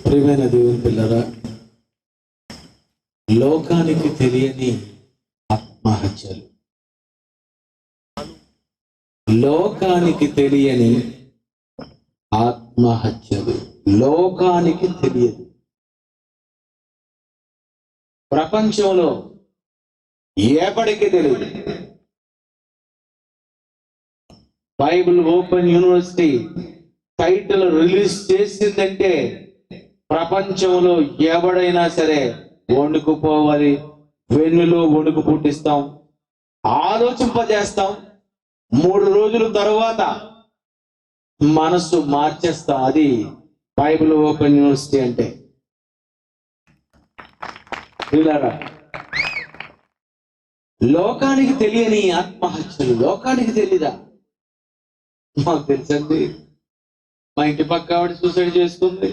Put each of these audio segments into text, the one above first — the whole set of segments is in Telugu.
ప్రియమైన దేవుని పిల్లరా, లోకానికి తెలియని ఆత్మహత్యలు, లోకానికి తెలియని ఆత్మహత్యలు, లోకానికి తెలియదు. ప్రపంచంలో ఎవరికి తెలియదు. Bible open university title release చేసిందంటే ప్రపంచంలో ఎవడైనా సరే వణుకుపోవాలి, వెన్నులో వణుకు పుట్టిస్తాం, ఆలోచింపజేస్తాం. 3 రోజుల తర్వాత మనసు మార్చేస్తాం. అది బైబిల్ ఓపెన్ యూనివర్సిటీ అంటే. వీళ్ళారా, లోకానికి తెలియని ఆత్మహత్యలు లోకానికి తెలీదా? మాకు తెలుసండి. మా ఇంటి పక్క ఆవిడ సూసైడ్ చేసుకుంది.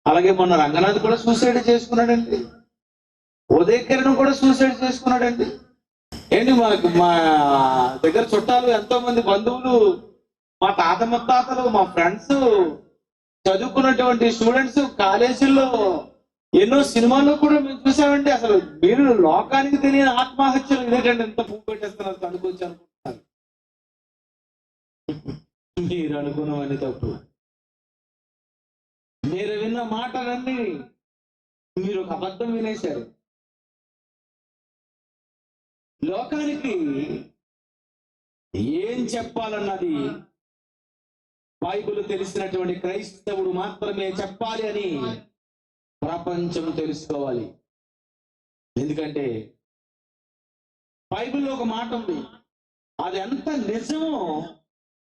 అలాగే మొన్న రంగనాథ్ కూడా సూసైడ్ చేసుకున్నాడండి. ఉదయ్ కిరణ్ కూడా సూసైడ్ చేసుకున్నాడండి. ఏంటి, మా దగ్గర చుట్టాలు, ఎంతో మంది బంధువులు, మా తాత ముత్తాతలు, మా ఫ్రెండ్స్, చదువుకున్నటువంటి స్టూడెంట్స్, కాలేజీల్లో ఎన్నో సినిమాల్లో కూడా మేము చూసామండి. అసలు మీరు లోకానికి తెలియని ఆత్మహత్యలు ఇదేంటండి, ఎంత పువ్వు పెట్టేస్తున్నారు అనుకోవచ్చు అనుకుంటున్నారు. మీరు అనుకున్నవన్నీ తప్పు. మీరు విన్న మాటలన్నీ మీరు ఒక అబద్ధం వినేశారు. లోకానికి ఏం చెప్పాలన్నది బైబిల్ తెలిసినటువంటి క్రైస్తవుడు మాత్రమే చెప్పాలి అని ప్రపంచం తెలుసుకోవాలి. ఎందుకంటే బైబిల్లో ఒక మాట ఉంది, అది ఎంత నిజమో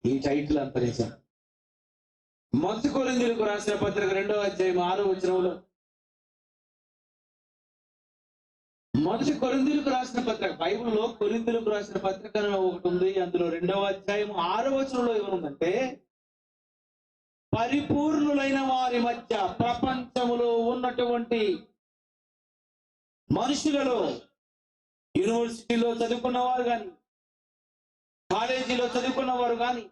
ఈ టైటిల్ అంత నిజం. 1 కొరింథీయులకు రాసిన పత్రిక 2వ అధ్యాయం 6వ వచనంలో, 1 కొరింథీయులకు రాసిన పత్రిక, బైబిల్లో కొరింథీయులకు రాసిన పత్రిక ఒకటి ఉంది. అందులో 2వ అధ్యాయం 6వ వచనంలో ఏమనుందంటే, పరిపూర్ణులైన వారి మధ్య, ప్రపంచములో ఉన్నటువంటి మనుషులలో, యూనివర్సిటీలో చదువుకున్నవారు కానీ, కాలేజీలో చదువుకున్నవారు కానీ,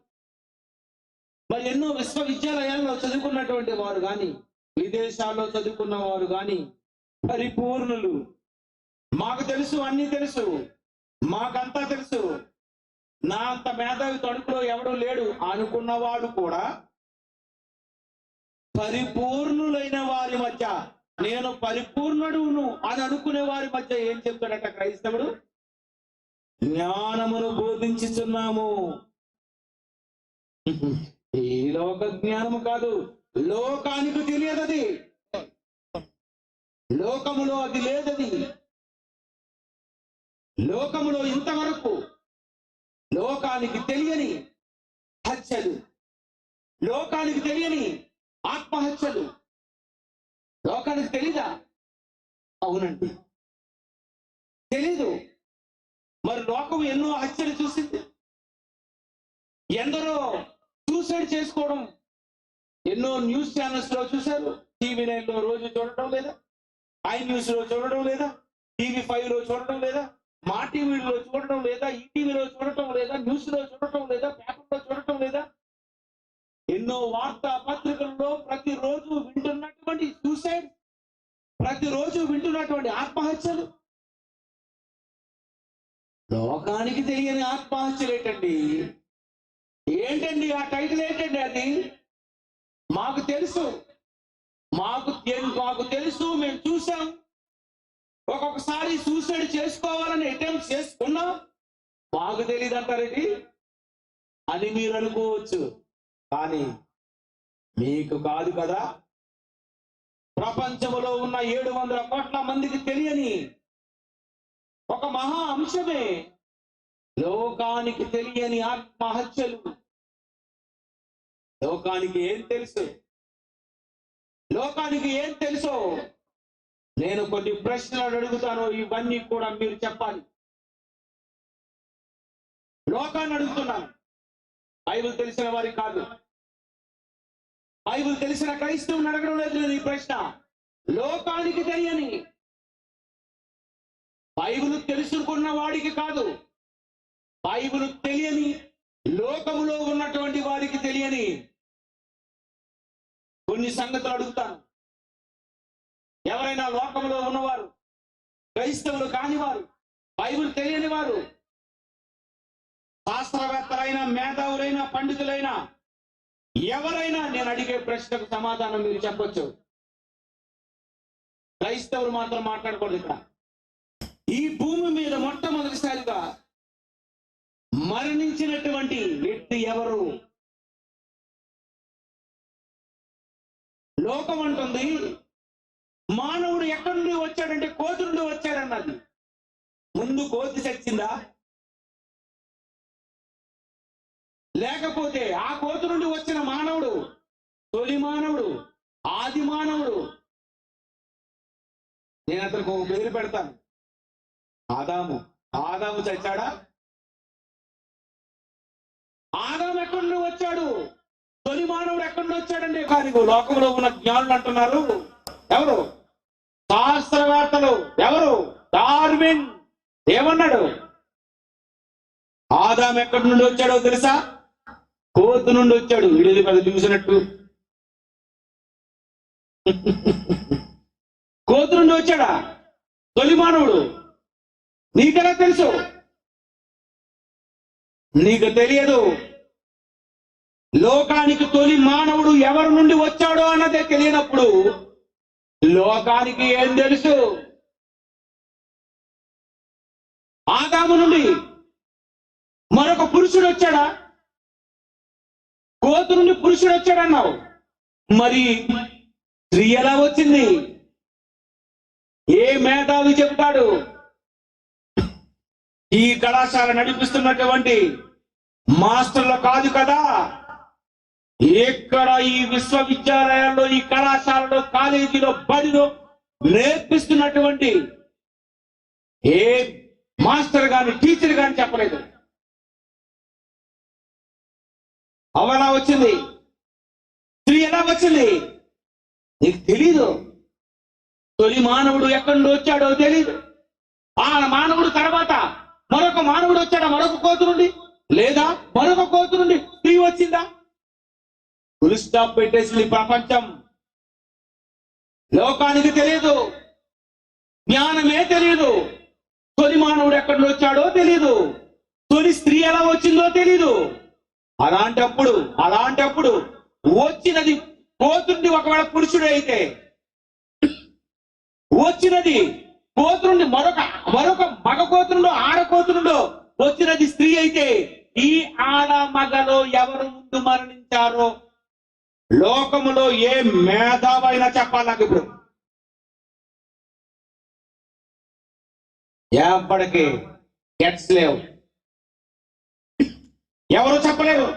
మరి ఎన్నో విశ్వవిద్యాలయాల్లో చదువుకున్నటువంటి వారు కానీ, విదేశాల్లో చదువుకున్న వారు కానీ, పరిపూర్ణులు, మాకు తెలుసు, అన్ని తెలుసు, మాకంతా తెలుసు, నా అంత మేధావి తణుకులో ఎవడూ లేడు అనుకున్నవాడు కూడా, పరిపూర్ణులైన వారి మధ్య, నేను పరిపూర్ణుడును అని అనుకునే వారి మధ్య ఏం చెప్తాడట క్రైస్తవుడు? జ్ఞానమును బోధించుచున్నాము. ఈ లోక జ్ఞానము కాదు, లోకానికి తెలియదది, లోకములో అది లేదది. లోకములో ఇంతవరకు లోకానికి తెలియని హత్యలు, లోకానికి తెలియని ఆత్మహత్యలు లోకానికి తెలీదా? అవునండి, తెలీదు. మరి లోకం ఎన్నో హత్యలు చూసింది, ఎందరో సూసైడ్ చేసుకోవడం ఎన్నో న్యూస్ ఛానల్స్ లో చూశారు. టీవీ 9 లో రోజు చూడటం లేదా, iNews లో చూడడం లేదా, TV5 లో చూడడం లేదా, మా టీవీలో చూడడం లేదా, ఈటీవీలో చూడటం లేదా, న్యూస్ లో చూడటం లేదా, పేపర్లో చూడటం లేదా, ఎన్నో వార్తా పత్రికల్లో ప్రతిరోజు వింటున్నటువంటి సూసైడ్, ప్రతిరోజు వింటున్నటువంటి ఆత్మహత్యలు. లోకానికి తెలియని ఆత్మహత్యలు ఏంటండి? ఏంటండి ఆ టైటిల్? ఏంటండి అది? మాకు తెలుసు, మాకు తెలుసు, మేము చూసాం, ఒక్కొక్కసారి సూసైడ్ చేసుకోవాలని అటెంప్ట్ చేసుకున్నాం, మాకు తెలియదు అంటారేంటి అని మీరు అనుకోవచ్చు. కానీ మీకు కాదు కదా. ప్రపంచంలో ఉన్న 700 కోట్ల మందికి తెలియని ఒక మహా అంశమే లోకానికి తెలియని ఆత్మహత్యలు. లోకానికి ఏం తెలుసు? లోకానికి ఏం తెలుసో నేను కొన్ని ప్రశ్నలు అడుగుతాను, ఇవన్నీ కూడా మీరు చెప్పాలి. లోకాన్ని అడుగుతున్నాను, బైబిల్ తెలిసిన వారికి కాదు. బైబిల్ తెలిసిన క్రైస్తవుని అడగడం లేదు నేను ఈ ప్రశ్న. లోకానికి తెలియని, బైబిల్ తెలుసుకున్న వాడికి కాదు, బైబిల్ తెలియని, లోకములో ఉన్నటువంటి వారికి తెలియని కొన్ని సంగతులు అడుగుతాను. ఎవరైనా లోకంలో ఉన్నవారు, క్రైస్తవులు కానివారు, బైబిల్ తెలియని వారు, శాస్త్రవేత్తలైన, మేధావులైన, పండితులైన ఎవరైనా నేను అడిగే ప్రశ్నకు సమాధానం మీరు చెప్పొచ్చు. క్రైస్తవులు మాత్రం మాట్లాడకూడదు. ఇక్కడ ఈ భూమి మీద మొట్టమొదటిసారిగా మరణించినటువంటి వ్యక్తి ఎవరు? లోకం అంటుంది మానవుడు ఎక్కడి నుండి వచ్చాడంటే కోతి నుండి వచ్చాడన్నది. ముందు కోతి చచ్చిందా? లేకపోతే ఆ కోతి నుండి వచ్చిన మానవుడు తొలి మానవుడు, ఆది మానవుడు? నేను అతనికి ఒక పేరు పెడతాను, ఆదాము. ఆదాము చచ్చాడా? ఆదాము ఎక్కడి నుండి వచ్చాడు? తొలి మానవుడు ఎక్కడి నుండి వచ్చాడండి? కానీ లోకంలో ఉన్న జ్ఞానులు అంటున్నారు, ఎవరు? శాస్త్రవేత్తలు. ఎవరు? డార్విన్ ఏమన్నాడు? ఆదాము ఎక్కడి నుండి వచ్చాడో తెలుసా? కోతి నుండి వచ్చాడు. వీడిది పెద్ద చూసినట్టు కోతి నుండి వచ్చాడా తొలి మానవుడు? నీకెలా తెలుసు? నీకు తెలియదు. లోకానికి తొలి మానవుడు ఎవరి నుండి వచ్చాడో అన్నదే తెలియనప్పుడు లోకానికి ఏం తెలుసు? ఆదాము నుండి మరొక పురుషుడు వచ్చాడా? కోతి నుండి పురుషుడు వచ్చాడన్నావు, మరి స్త్రీ ఎలా వచ్చింది? ఏ మేధావి చెబుతాడు? ఈ కళాశాల నడిపిస్తున్నటువంటి మాస్టర్లు కాదు కదా, ఎక్కడ ఈ విశ్వవిద్యాలయాల్లో, ఈ కళాశాలలో, కాలేజీలో, బడిలో నేర్పిస్తున్నటువంటి ఏ మాస్టర్ గాని, టీచర్ గాని చెప్పలేదు. అవలా వచ్చింది. స్త్రీ ఎలా వచ్చింది? నీకు తెలీదు. తొలి మానవుడు ఎక్కడి నుండి వచ్చాడో తెలీదు. ఆ మానవుడు తర్వాత మరొక మానవుడు వచ్చాడా? మరొక కోతి నుండి? లేదా మరొక కోతి నుండి స్త్రీ వచ్చిందా? ఫుల్ స్టాప్ పెట్టేసింది ప్రపంచం. లోకానికి తెలియదు, జ్ఞానమే తెలియదు. తొలి మానవుడు ఎక్కడి నుండి వచ్చాడో తెలియదు, తొలి స్త్రీ ఎలా వచ్చిందో తెలీదు. అలాంటప్పుడు వచ్చినది కోతురుండి ఒకవేళ పురుషుడు అయితే, వచ్చినది కోతురుండి మరొక మగ కోతురుండో ఆడ కోతురుండో వచ్చినది స్త్రీ అయితే, ఈ ఆడ మగలో ఎవరు ముందు మరణించారో లోకములో ఏ మేధావైనా చెప్పాలి నాకు. ఇప్పుడు ఎప్పటికీ గెట్స్ లేవు, ఎవరు చెప్పలేరు.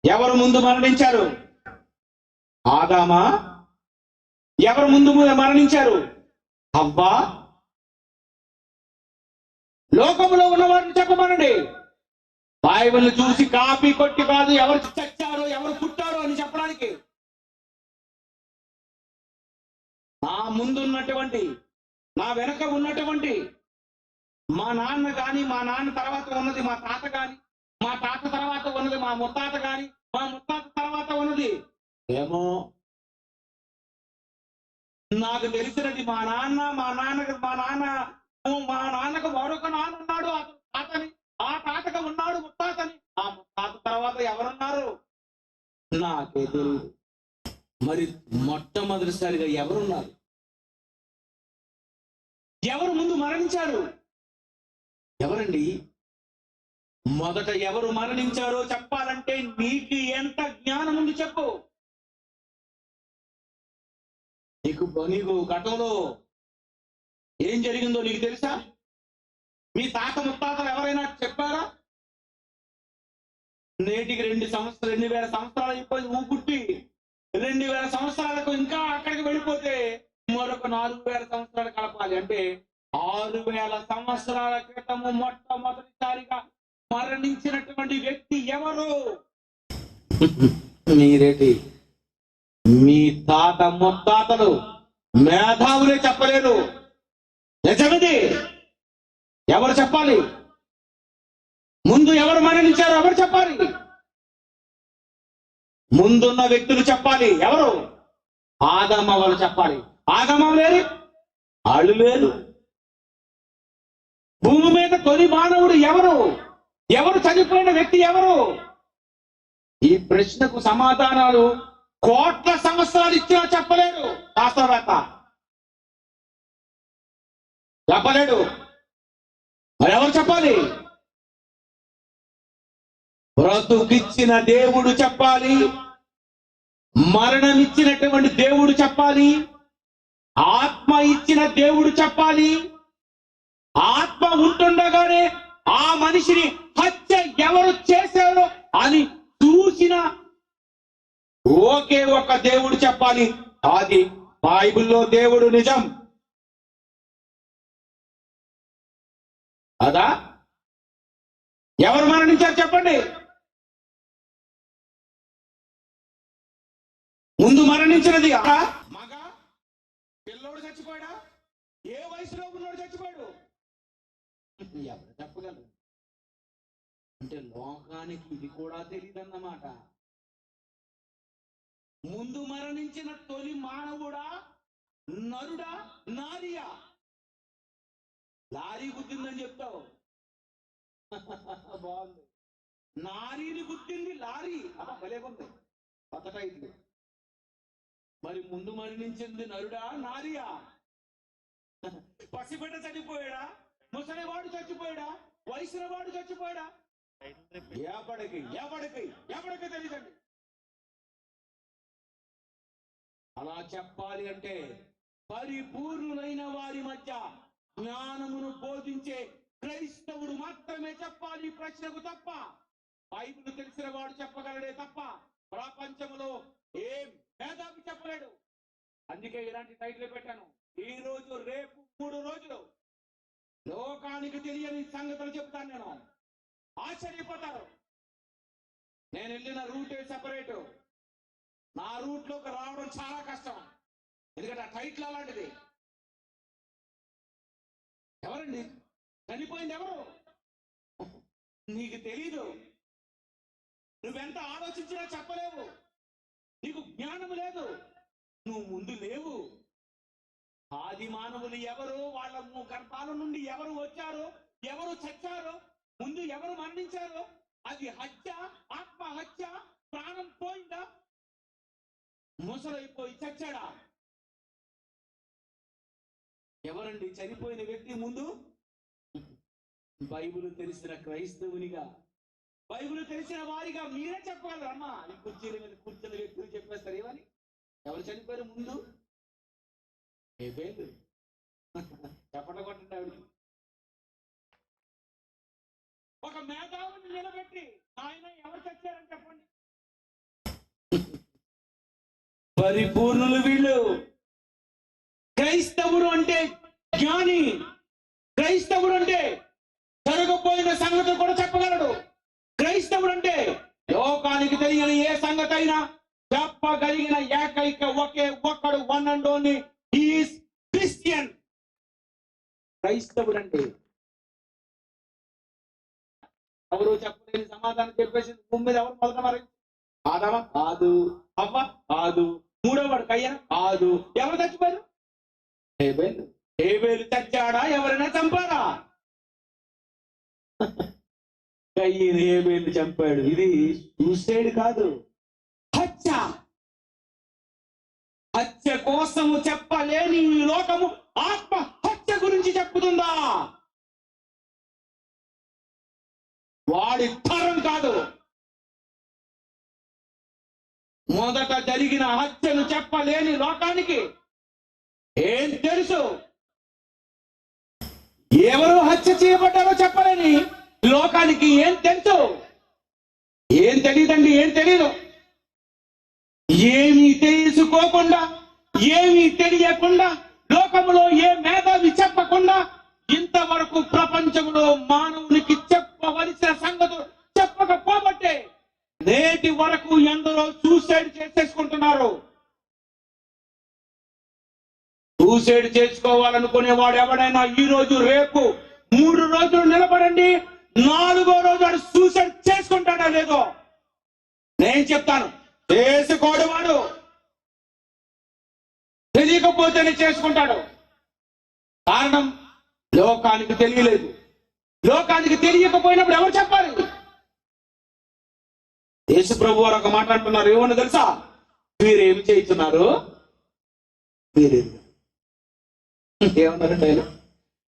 ఎవరు ముందు మరణించారు? ఆదామా? ఎవరు ముందు మరణించారు? హవ్వా? లోకంలో ఉన్నవారిని చెప్పమనండి. బైబిల్ చూసి కాపీ కొట్టి కాదు, ఎవరు చచ్చారో ఎవరు పుట్టారో అని చెప్పడానికి. నా ముందున్నటువంటి, నా వెనక ఉన్నటువంటి మా నాన్న కానీ, మా నాన్న తర్వాత ఉన్నది మా తాత కానీ, మా తాత తర్వాత ఉన్నది మా ముత్తాత కానీ, మా ముత్తాత తర్వాత ఉన్నది ఏమో. నాకు తెలిసినది మా నాన్నకు మరొక నాన్న ఉన్నాడు, అతను తాతని. ఆ తాతగా ఉన్నాడు ముత్తాతని. ఆ ముత్తాత తర్వాత ఎవరున్నారు నాకే తెలియదు. మరి మొట్టమొదటిసారిగా ఎవరున్నారు? ఎవరు ముందు మరణించారు? ఎవరండి? మొదట ఎవరు మరణించారో చెప్పాలంటే నీకు ఎంత జ్ఞానం ఉంది చెప్పు. నీకు గతంలో ఏం జరిగిందో నీకు తెలుసా? మీ తాత ముత్తాతలు ఎవరైనా చెప్పారా? నేటికి 2000 సంవత్సరాలు అయిపోయి ఊపుట్టి 2000 సంవత్సరాలకు ఇంకా అక్కడికి వెళ్ళిపోతే మరొక 4000 సంవత్సరాలు కలపాలి. అంటే 6000 సంవత్సరాల క్రితము మొట్టమొదటిసారిగా మరణించినటువంటి వ్యక్తి ఎవరు? మీరేటి? మీ తాత ముత్తాతలు మేధావులే చెప్పలేరు. నిజమిది. ఎవరు చెప్పాలి? ముందు ఎవరు మరణించారో ఎవరు చెప్పాలి? ముందున్న వ్యక్తులు చెప్పాలి. ఎవరు? ఆదాము వాళ్ళు చెప్పాలి. ఆదాము లేరు, వాళ్ళు లేరు. భూమి మీద తొలి మానవుడు ఎవరు? ఎవరు చనిపోయిన వ్యక్తి ఎవరు? ఈ ప్రశ్నకు సమాధానాలు కోట్ల సంవత్సరాలు ఇచ్చినా చెప్పలేడు శాస్త్రవేత్త, చెప్పలేడు. మరి ఎవరు చెప్పాలి? బ్రతుకిచ్చిన దేవుడు చెప్పాలి, మరణం ఇచ్చినటువంటి దేవుడు చెప్పాలి, ఆత్మ ఇచ్చిన దేవుడు చెప్పాలి. ఆత్మ ఉంటుండగానే ఆ మనిషిని హత్య ఎవరు చేశారో అని చూసిన ఒకే ఒక దేవుడు చెప్పాలి. అది బైబిల్లో దేవుడు నిజం. అదా? ఎవరు మరణించారు చెప్పండి? ముందు మరణించినది మగ పిల్లోడు చచ్చిపోయాడా? ఏ వయసులో ఉన్నోడు చచ్చిపోయాడు? ఎవరు చెప్పగలరు? అంటే లోకానికి ఇది కూడా తెలియదన్నమాట. ముందు మరణించిన తొలి మానవుడా, నరుడా, నారియా? లారీ గుద్దిందని చెప్తావు, బాగుంది. నారీని గుద్దింది లారీ, భలేకుంది కొత్త టైటిల్. మరి ముందు మరణించింది నరుడా, నారియా? పసిబిడ్డ చచ్చిపోయాడా? ముసలివాడు చచ్చిపోయాడా? వయసుల వాడు చచ్చిపోయాడా? ఎవడికి తెలియదండి. అలా చెప్పాలి అంటే పరిపూర్ణులైన వారి మధ్య జ్ఞానమును బోధించే క్రైస్తవుడు మాత్రమే చెప్పాలి ఈ ప్రశ్నకు తప్ప బైబిల్ తెలిసిన వాడు చెప్పగలడే తప్ప ప్రపంచంలో ఏ మేధావి చెప్పలేడు. అందుకే ఇలాంటి టైటిల్ పెట్టాను. ఈ రోజు రేపు 3 రోజులు లోకానికి తెలియని సంగతులు చెప్తాను. నేను ఆశ్చర్యపోతారు. నేను వెళ్ళిన రూటే సెపరేటు. నా రూట్ లోకి రావడం చాలా కష్టం, ఎందుకంటే ఆ టైటిల్ అలాంటిది. ఎవరండి చనిపోయింది? ఎవరు? నీకు తెలీదు. నువ్వెంత ఆలోచించినా చెప్పలేవు. నీకు జ్ఞానం లేదు. నువ్వు ముందు లేవు. ఆది మానవులు ఎవరు? వాళ్ళ గర్భాల నుండి ఎవరు వచ్చారో, ఎవరు చచ్చారో, ముందు ఎవరు మరణించారో, అది హత్య, ఆత్మహత్య, ప్రాణం పోయిందా, ముసలైపోయి చచ్చాడా? ఎవరండి చనిపోయిన వ్యక్తి ముందు? బైబిల్ తెలిసిన క్రైస్తవునిగా, బైబిల్ తెలిసిన వారిగా మీరే చెప్పగలరు. అమ్మా ఈ కుర్చీల మీద కూర్చున్న వ్యక్తులు చెప్పేస్తారు ఏమని? ఎవరు చనిపోయారు ముందు? హేబేలు. చెప్పండి కొట్టండి ఆవిడికి. ఒక మేధావుని నిలబెట్టి ఆయన ఎవరు చచ్చారని చెప్పండి. పరిపూర్ణులు వీళ్ళు. క్రైస్తవుడు అంటే జ్ఞాని. క్రైస్తవుడు అంటే జరగబోయిన సంగతి కూడా చెప్పగలడు. క్రైస్తవుడు అంటే లోకానికి తెలియని ఏ సంగతి అయినా చెప్పగలిగిన ఏకైక ఒకే ఒక్కడు, one and only, he is Christian. క్రైస్తవుడు అంటే ఎవరు చెప్పలేని సమాధానం చెప్పేసి భూమి మీద ఎవరు మొదట మరి? ఆదామా? కాదు. అవ్వ? కాదు. మూడోవాడు కయ్యన? కాదు. ఎవరు చచ్చిపోయారు? హేబేలు. హేబేలు చచ్చాడా? ఎవరైనా చంపారా? కయ్యను హేబేలు చంపాడు. ఇది సూసైడ్ కాదు, హత్య. హత్య కోసము చెప్పలేని ఈ లోకము ఆత్మ హత్య గురించి చెప్పుతుందా? వాడి తరం కాదు. మొదట జరిగిన హత్యను చెప్పలేని లోకానికి ఏం తెలుసు? ఎవరు హత్య చేయబడ్డారో చెప్పలేని లోకానికి ఏం తెలుసు? ఏం తెలియదండి, ఏం తెలియదు. ఏమీ తెలుసుకోకుండా, ఏమీ తెలియకుండా, లోకములో ఏ మేధావి చెప్పకుండా ఇంతవరకు ప్రపంచంలో మానవునికి చెప్పవలసిన సంగతులు చెప్పకపోబట్టే నేటి వరకు ఎందరో సూసైడ్ చేసేసుకుంటున్నారు. సూసైడ్ చేసుకోవాలనుకునే వాడు ఎవడైనా ఈ రోజు రేపు 3 రోజులు నిలబడండి, 4వ రోజు వాడు సూసైడ్ చేసుకుంటాడా లేదో నేను చెప్తాను. చేసుకోడు వాడు. తెలియకపోతేనే చేసుకుంటాడు. కారణం లోకానికి తెలియలేదు. లోకానికి తెలియకపోయినప్పుడు ఎవరు చెప్పాలి? యేసు ప్రభు వారు ఒక మాట అంటున్నారు, ఏమని తెలుసా? వీరేమి చేస్తున్నారు వీరేరు. ఏమన్నారండి ఆయన?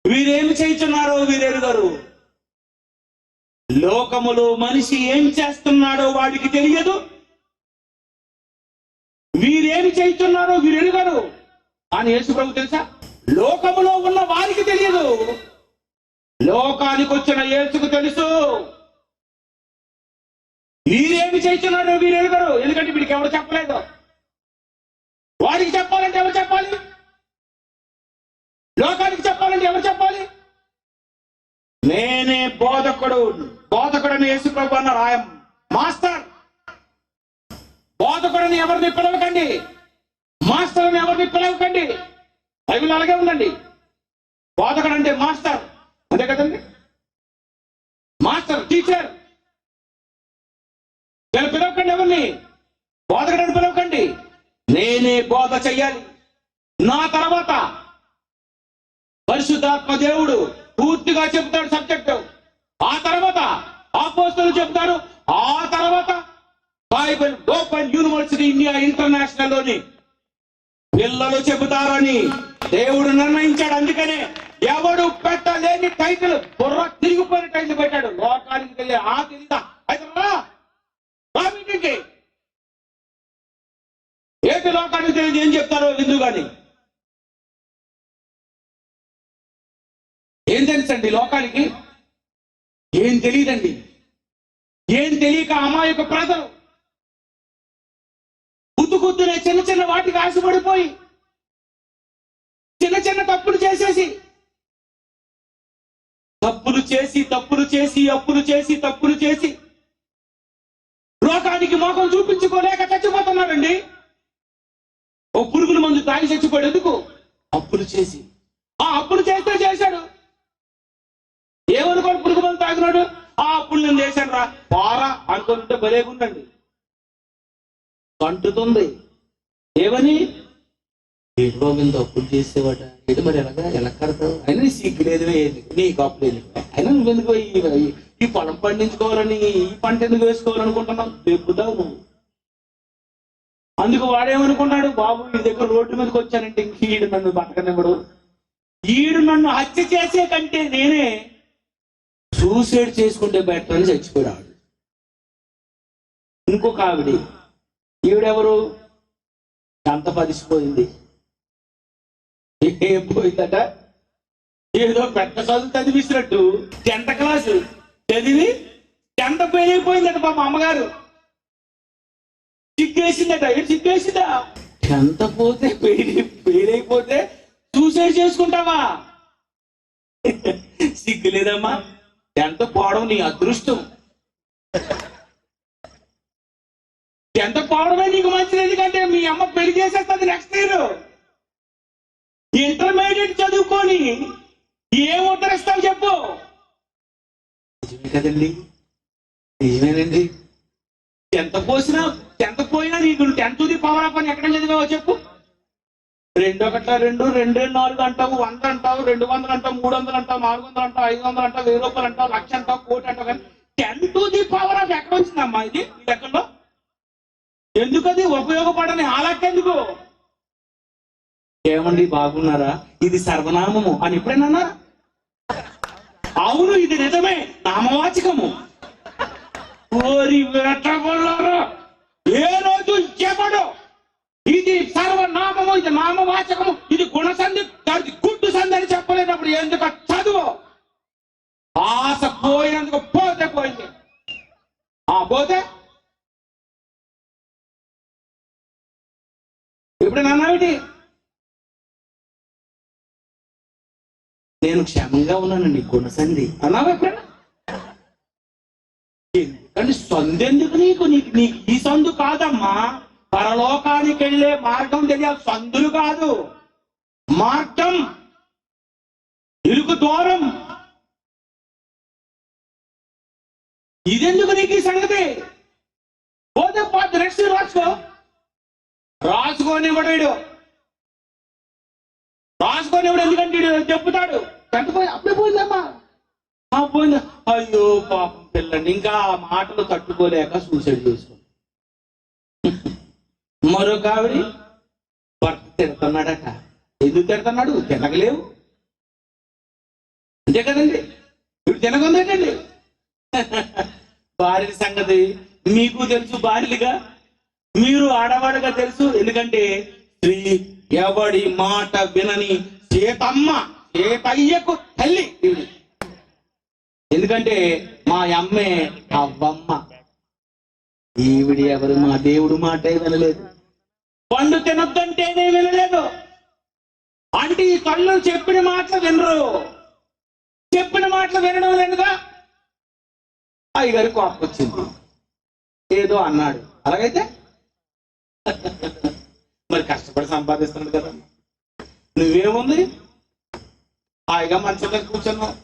వీరేమి చేస్తున్నారో వీరెరుగరు. లోకములో మనిషి ఏం చేస్తున్నాడో వాడికి తెలియదు, వీరేమి చేస్తున్నారో వీరెరుగరు అని యేసు ప్రభు తెలుసా? లోకములో ఉన్న వారికి తెలియదు, లోకానికి వచ్చిన యేసుకు తెలుసు. వీరేమి చేస్తున్నాడో వీరెరుగరు. ఎందుకంటే వీడికి ఎవరు చెప్పలేదు. వాడికి చెప్పాలంటే ఎవరు చెప్పాలి? లోకానికి చెప్పాలంటే ఎవరు చెప్పాలి? నేనే బోధకుడు. బోధకుడని యేసు ప్రభు అన్నారు. ఆయన మాస్టర్. బోధకుడని ఎవరిని పిలవకండి, మాస్టర్ అని ఎవరిని పిలవకండి. బైబిల్ అలాగే ఉందండి. బోధకుడు అంటే మాస్టర్, అంతే కదండి. Master, teacher. పిలవకండి ఎవరిని, బోధకుడని పిలవకండి. నేనే బోధ చెయ్యాలి. నా తర్వాత పరిశుద్ధాత్మ దేవుడు పూర్తిగా చెప్తాడు సబ్జెక్టు. ఆ తర్వాత అపోస్తలులు చెప్తారు. ఆ తర్వాత Bible open university India international లోని పిల్లలు చెబుతారని దేవుడు నిర్ణయించాడు. అందుకనే ఎవడు పెట్టలేని టైటిల్, బుర్ర తిరిగిపోయిన టైటిల్ పెట్టాడు. లోకానికి తెలియ ఆ తెలియదా అయితే మీటింగ్కి ఏంటి లోకానికి తెలియదు ఏం చెప్తారో ఎందుకు కానీ ఏం తెలుసండి లోకానికి? ఏం తెలియదండి. ఏం తెలియక అమాయక ప్రజలు గుద్దునే చిన్న చిన్న వాటికి ఆశపడిపోయి చిన్న చిన్న తప్పులు చేసేసి అప్పులు చేసి లోకానికి మోకం చూపించుకోలేక చచ్చిపోతున్నారండి. ఓ పురుగుల మందు తాగి చచ్చిపోయాడు. ఎందుకు? అప్పులు చేసి. ఆ అప్పులు చేస్తే చేశాడు. ఏమనుకోని పురుగు మందు తాగినాడు. ఆ అప్పులు నేను చేశాను రా పారా అనుకుంటే భలేగుండండి. కంటుతుంది. ఏమని? ఏదో మీద అప్పులు చేసేవాట. ఏదో మరి ఎలా కడతావు? అయినా నీ సిగ్గు లేదు, నీకు అప్పు లేదు. అయినా నువ్వెందుకు ఈ పొలం పండించుకోవాలని, ఈ పంట ఎందుకు వేసుకోవాలనుకుంటున్నావు? దెబ్బతావు నువ్వు. అందుకు వాడేమనుకున్నాడు, బాబు ఈ దగ్గర రోడ్డు మీదకి వచ్చానంటే ఇంక ఈడు నన్ను బతకనివ్వడు, ఈడు నన్ను హత్య చేసే కంటే నేనే సూసైడ్ చేసుకుంటే బెటర్ అని చచ్చిపోయాడు. ఇంకొక ఆవిడి, ఈవిడెవరు? అంత పరిసిపోయింది. ఏం పోయిందట? ఏదో పెద్ద చదువు చదివిస్తున్నట్టు 10th క్లాసు చదివి 10th ఫెయిల్ అయిపోయిందట పాప అమ్మగారు. సిగ్గేసిందట. ఏంటి సిగ్గేసిందా? 10th పోతే ఫెయిల్ అయిపోతే సూసైడ్ చేసుకుంటావా? సిగ్గు లేదమ్మా. 10th పోవడం నీ అదృష్టం. 10th పోవడమే నీకు మంచిది. ఎందుకంటే మీ అమ్మ పెళ్లి చేసేస్తుంది నెక్స్ట్ ఇయర్. ఇంటర్మీడియట్ చదువుకొని ఏం ఉద్ధరిస్తావు చెప్పు? నిజమే కదండి, నిజమేనండి. 10th పోయినా నీకు 10th ది పవర్ ఆఫ్ అని ఎక్కడ చదివావో చెప్పు? 2 1 2 2 4 అంటావు, 100 అంటావు, 200 అంటావు, 300 అంటావు, 400 అంటావు, 500 అంటావు, 1000 రూపాయలు అంటావు, 1,00,000 అంటావు, 1,00,00,000 అంటావు. కానీ 10th ది పవర్ ఆఫ్ ఎక్కడ వచ్చిందమ్మా ఇది ఈ లెక్కల్లో? ఎందుకది ఉపయోగపడని ఆ లెక్క ఎందుకు? ఏమండి బాగున్నారా? ఇది సర్వనామము అని ఎప్పుడైనా అన్నారా? అవును, ఇది నిజమే, నామవాచకము. ఓరి వేటగొల్లారా, ఏ రోజు చెప్పడు ఇది సర్వనామము, ఇది నామవాచకము, ఇది గుణసంధి, దానికి గుడ్డు సంధి అని చెప్పలేనప్పుడు ఎందుకు చదువు? ఆశ పోయినందుకు పోతే పోయింది. పోతే ఎప్పుడైనా అన్నావేంటి? నేను క్షేమంగా ఉన్నానండి, గుణసంధి అన్నావా ఎప్పుడైనా? ఎందుకంటే సంధి ఎందుకు నీకు? నీకు ఈ సందు కాదమ్మా, పరలోకానికి వెళ్ళే మార్గం తెలియాలి. సందులు కాదు, మార్గం, ఇరుకు దూరం. ఇదెందుకు నీకు ఈ సంగతి? పోతే పాట వద్దు, నెక్స్ట్ రాసుకో. రాసుకోనివ్వడు వీడు, రాసుకోనివ్వడు. ఎందుకంటే వీడు చెప్తాడు అప్పుడే పోయిందమ్మా, పోయిందా, అయ్యో పాపం పిల్లండి. ఇంకా ఆ మాటలు తట్టుకోలేక సూసైడ్ చేసుకో. మరొక ఆవిడ భర్త తిడుతున్నాడట. ఎందుకు తిడుతున్నాడు? తినగలేవు అంతే కదండి, ఇప్పుడు తినకుందేటండి. భార్య సంగతి మీకు తెలుసు, భార్యలుగా మీరు ఆడవాడుగా తెలుసు. ఎందుకంటే స్త్రీ ఎవడి మాట వినని సీతయ్యకు తల్లి. ఎందుకంటే మా అమ్మే అవ్వమ్మ. ఈవిడి ఎవరు? మా దేవుడు మాట వినలేదు, పండు తినొద్దంటేనే వినలేదు. అంటే ఈ కళ్ళు చెప్పిన మాటలు వినరు. చెప్పిన మాటలు వినడం లేదుగా. అయ్యగారి కోపం వచ్చింది, ఏదో అన్నాడు. అలాగైతే మరి కష్టపడి సంపాదిస్తున్నాడు కదా, నువ్వేముంది హాయిగా మంచం దగ్గర కూర్చున్నావు.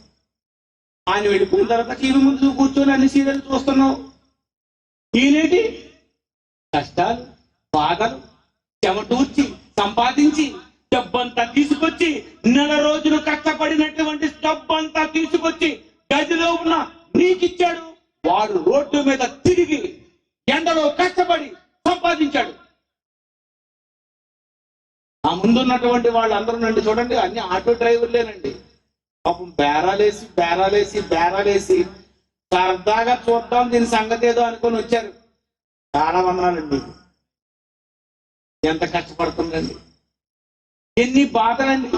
ఆయన వెళ్ళిపోయిన తర్వాత టీవీ ముందు కూర్చొని అన్ని సీరియల్ చూస్తున్నావు. ఈయనేటి కష్టాలు బాధలు చెమటూర్చి సంపాదించి డబ్బంతా తీసుకొచ్చి, నెల రోజులు కష్టపడినటువంటి డబ్బంతా తీసుకొచ్చి గదిలో ఉన్న నీకిచ్చాడు. వాడు రోడ్డు మీద తిరిగి ఎండలో కష్టపడి సంపాదించాడు. ఆ ముందున్నటువంటి వాళ్ళందరూ నండి చూడండి, అన్ని ఆటో డ్రైవర్లేనండి. పాపం బేరాలేసి సరదాగా చూద్దాం దీని సంగతి ఏదో అనుకొని వచ్చారు. చాలా వందనాలండి. ఎంత కష్టపడుతుందండి, ఎన్ని బాధలండి.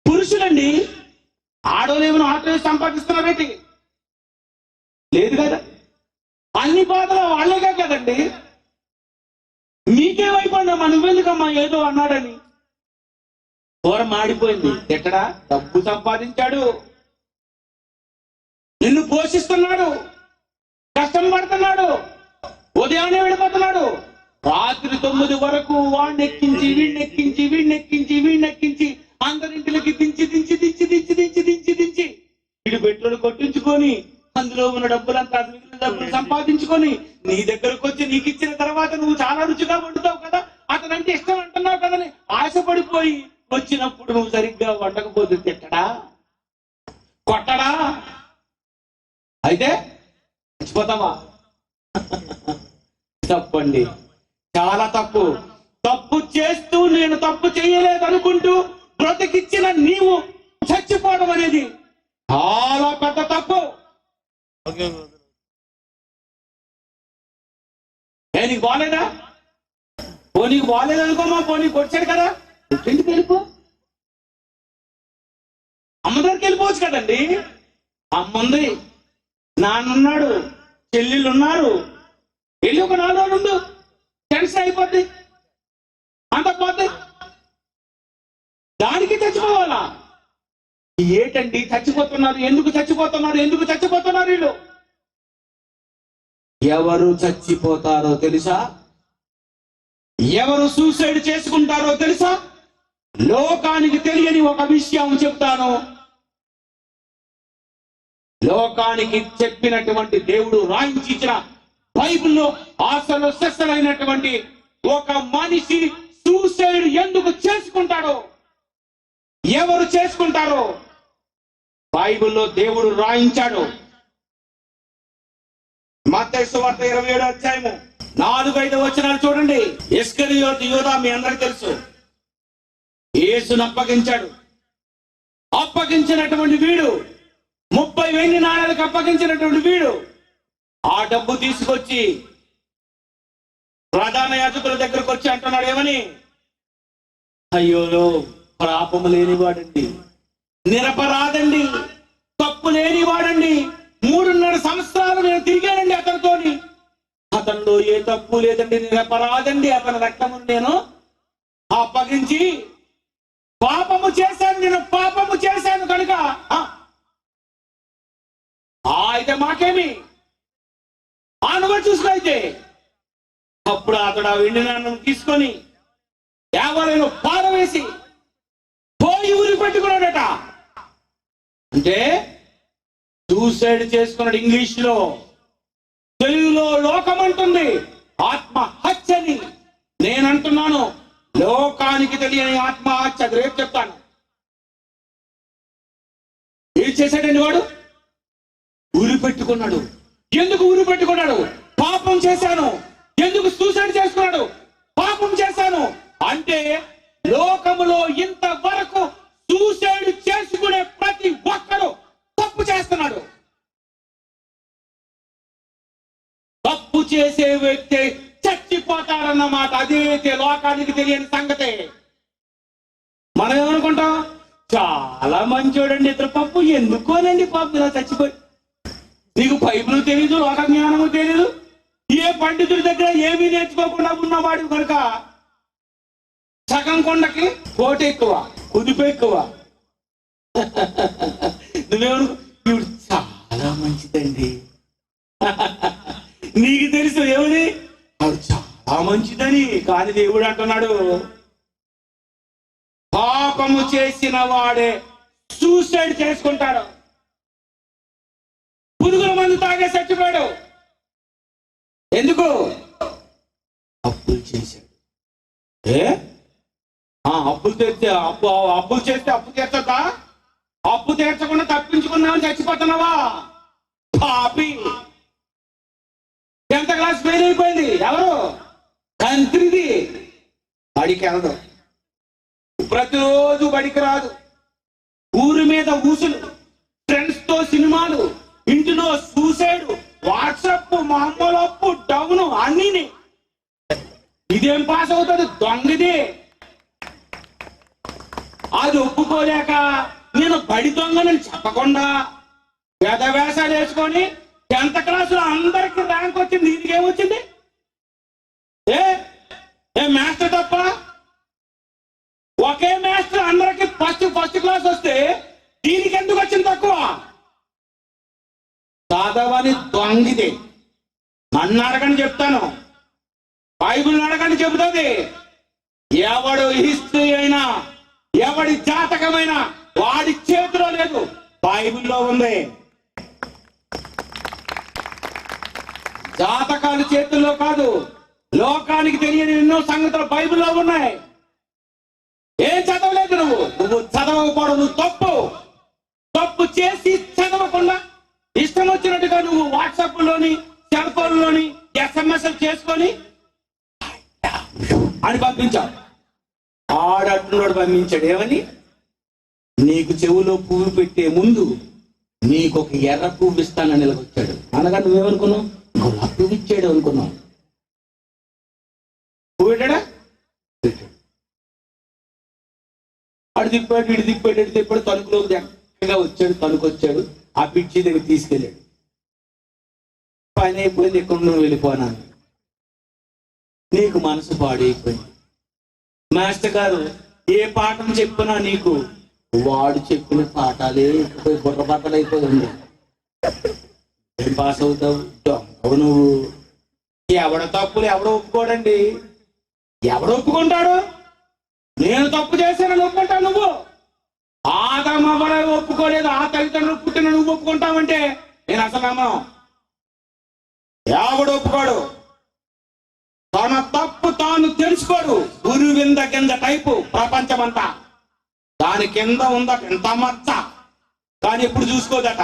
పురుషులండి, ఆడోళ్ళు ఏమైనా ఆటో సంపాదిస్తున్నారేంటి? లేదు కదా, అన్ని బాధలు వాళ్ళేగా కదండి. మీకేమైపోయిందమ్మా, నువ్వెందుకమ్మా ఏదో అన్నాడని కూర మాడిపోయింది. ఎక్కడా డబ్బు సంపాదించాడు, నిన్ను పోషిస్తున్నాడు, కష్టం పడుతున్నాడు, ఉదయాన్నే వెళ్ళిపోతున్నాడు, రాత్రి 9 వరకు వాడిని ఎక్కించి వీడినెక్కించి అందరింటికి దించి వీడు పెట్రోల్ కొట్టించుకొని అందులో ఉన్న డబ్బులంతా మిగిలిన డబ్బులు సంపాదించుకొని నీ దగ్గరకు వచ్చి నీకు ఇచ్చిన తర్వాత నువ్వు చాలా రుచిగా వండుతావు కదా, అతనంటే ఇష్టం అంటున్నావు కదని ఆశపడిపోయి వచ్చినప్పుడు నువ్వు సరిగ్గా వండకపోతే తిట్టడా కొట్టడా? అయితే చచ్చిపోతావా? తప్పండి, చాలా తప్పు. తప్పు చేస్తూ నేను తప్పు చేయలేదు అనుకుంటూ బ్రతికిచ్చిన నీవు చచ్చిపోవడం అనేది చాలా పెద్ద తప్పు. నీకు బాగాలేదా? నీకు బాగాలేదు అనుకోమా, నీకు వచ్చాడు కదా, ఎందుకు వెళ్ళిపో, అమ్మ దగ్గరికి వెళ్ళిపోవచ్చు కదండి. అమ్మ ఉంది, నాన్నున్నాడు, చెల్లెళ్ళు ఉన్నారు, వెళ్ళి ఒక 4 రోజులు ఉండు, టెన్షన్ అయిపోద్ది, అంత పోద్ది. దానికి చచ్చిపోవాలా? ఏంటండి చచ్చిపోతున్నారు? ఎందుకు చచ్చిపోతున్నారు వీళ్ళు? ఎవరు చచ్చిపోతారో తెలుసా? ఎవరు సూసైడ్ చేసుకుంటారో తెలుసా? లోకానికి తెలియని ఒక విషయం చెప్తాను. లోకానికి చెప్పినటువంటి దేవుడు రాయించి ఇచ్చిన బైబిల్లో అసలు సెస్సలైనటువంటి ఒక మనిషి సూసైడ్ ఎందుకు చేసుకుంటాడో, ఎవరు చేసుకుంటారో బైబిల్లో దేవుడు రాయించాడు. మత్తయి సువార్త 27వ అధ్యాయము 4-5 వచనాలు చూడండి. ఇస్కరియోతు యూదా మీ అందరికి తెలుసు, యేసును అప్పగించాడు. అప్పగించినటువంటి వీడు 30 వెండి నాణాలకు అప్పగించినటువంటి వీడు ఆ డబ్బు తీసుకొచ్చి ప్రధాన యాజకుల దగ్గరకు వచ్చి అంటున్నాడు, ఏమని? అయ్యోలో పాపము లేనివాడండి, నిరపరాధండి, తప్పు లేనివాడండి, 3.5 సంవత్సరాలు నేను తిరిగానండి అతనితోని, అతనిలో ఏ తప్పు లేదండి, నిరపరాధండి, అతని రక్తము నేను అప్పగించి పాపము చేశాను, నేను పాపము చేశాను కనుక అయితే మాకేమి నువ్వు చూసుకో. అయితే అప్పుడు అతడు ఆ వెండి నాణ్యం తీసుకొని ఎవరైనా పారవేసి పోయి ఊరి పెట్టుకున్నాడట. అంటే సూసైడ్ చేసుకున్నాడు. ఇంగ్లీష్ లో, తెలుగులో లోక లోకం అంటుంది ఆత్మహత్యని. నేనంటున్నాను లోకానికి తెలియని ఆత్మహత్య. అది రేపు చెప్తాను. ఏం చేశాడండి వాడు? ఉరి పెట్టుకున్నాడు. ఎందుకు ఉరి పెట్టుకున్నాడు? పాపం చేశాను. ఎందుకు సూసైడ్ చేసుకున్నాడు? పాపం చేశాను అంటే లోకములో ఇంతవరకు సూసైడ్ చేసుకునే ప్రతి ఒక్కడు తప్పు చేస్తున్నాడు. తప్పు చేసే వ్యక్తి చచ్చిపోతారన్నమాట. అదైతే లోకానికి తెలియని సంగతే. మనం ఏమనుకుంటాం? చాలా మంచోడండి ఇతర పప్పు, ఎందుకోనండి పాపం ఇలా చచ్చిపోయి. నీకు బైబిల్ తెలీదు, లోక జ్ఞానము తెలీదు, ఏ పండితుడి దగ్గర ఏమీ నేర్చుకోకుండా ఉన్నవాడు కనుక సగం కొండకి కోట ఎక్కువ, కుదిపే ఎక్కువ. నువ్వేమను? ఇవి చాలా మంచిదండి. నీకు తెలుసు ఏమని? ఆవిడ చాలా మంచిదని. కానీ దేవుడు అంటున్నాడు పాపము చేసిన వాడే సూసైడ్ చేసుకుంటాడు. పురుగుల మందు తాగే చచ్చిపోయాడు. ఎందుకు? అప్పులు చేశాడు. అప్పులు తెస్తే అప్పులు చేస్తే అప్పు తీర్చదా? అప్పు తీర్చకుండా తప్పించుకున్నావని చచ్చిపోతున్నావా? పాపి. 10th క్లాస్ ఫెయిల్ అయిపోయింది. ఎవరు? కంత్రిది. బడికి వెళ్ళదు, ప్రతిరోజు బడికి రాదు, ఊరి మీద ఊసులు, ఫ్రెండ్స్ తో సినిమాలు, ఇంటిలో సూసైడ్, వాట్సాప్, మామూలు అప్పు, డౌన్ అన్ని. ఇదేం పాస్ అవుతుంది? దొంగది. అది ఒప్పుకోలేక నేను బడి దొంగనని చెప్పకుండా వేషాలు వేసుకొని 10th క్లాసులో అందరికి ర్యాంక్ వచ్చింది. దీనికి ఏమొచ్చింది? ఏ మాస్టర్ తప్ప? ఒకే మాస్టర్ అందరికి ఫస్ట్ క్లాస్ వస్తే దీనికి ఎందుకు వచ్చింది తక్కువ? చదవని దొంగిది. నన్ను అడగని చెప్తాను, బైబిల్ అడగని చెబుతుంది. ఎవడు హిస్టరీ అయినా, ఎవడి జాతకమైనా వాడి చేతిలో లేదు, బైబిల్లో ఉంది. జాతకాలు చేతుల్లో కాదు, లోకానికి తెలియని ఎన్నో సంగతులు బైబిల్లో ఉన్నాయి. ఏం చదవలేదు నువ్వు చదవకపోవడం నువ్వు తప్పు చేసి చదవకుండా ఇష్టం వచ్చినట్టుగా నువ్వు వాట్సాప్ లోని, సెల్ ఫోన్ లోని SMS చేసుకొని అని పంపించావు. ఆడట్టున్నాడు పంపించాడు. ఏమని? నీకు చెవులో పువ్వు పెట్టే ముందు నీకు ఒక ఎర్ర పువ్వు ఇస్తానని నిలకొచ్చాడు. అనగా నువ్వేమనుకున్నావు? గులాబీ పువ్వు ఇచ్చాడు అనుకున్నావు. పువ్వు పెట్టాడా? అటు తిప్పాడు, ఇటు తిప్పాడు, ఇటు తిప్పాడు, తణుకులోకి దగ్గరగా వచ్చాడు. తణుకొచ్చాడు, ఆ పిచ్చి దగ్గర తీసుకెళ్ళాడు. పని అయిపోయింది, ఎక్కడ నువ్వు వెళ్ళిపోనాను. నీకు మనసు పాడైపోయింది. మాస్టర్ గారు ఏ పాఠం చెప్పినా నీకు వాడు చెప్పిన పాఠాలే బుర్ర బట్టలు అయిపోయింది. ఏం పాస్ అవుతావు? దొంగవు నువ్వు. ఎవడ తప్పులు ఎవడో ఒప్పుకోడండి. ఎవడు ఒప్పుకుంటాడు? నేను తప్పు చేశానని ఒప్పుకుంటావు నువ్వు. ఆదాము అవ్వలే ఒప్పుకోలేదు, ఆ తల్లిదండ్రులు పుట్టిన నువ్వు ఒప్పుకుంటావంటే నేను అసలు నమ్మను. ఎవడు ఒప్పుకోడు. తన తప్పు తాను తెలుసుకోడు. గురువింద కింద టైపు ప్రపంచమంతా. దాని కింద ఉందట ఎంత మచ్చ, కానీ ఎప్పుడు చూసుకోదట.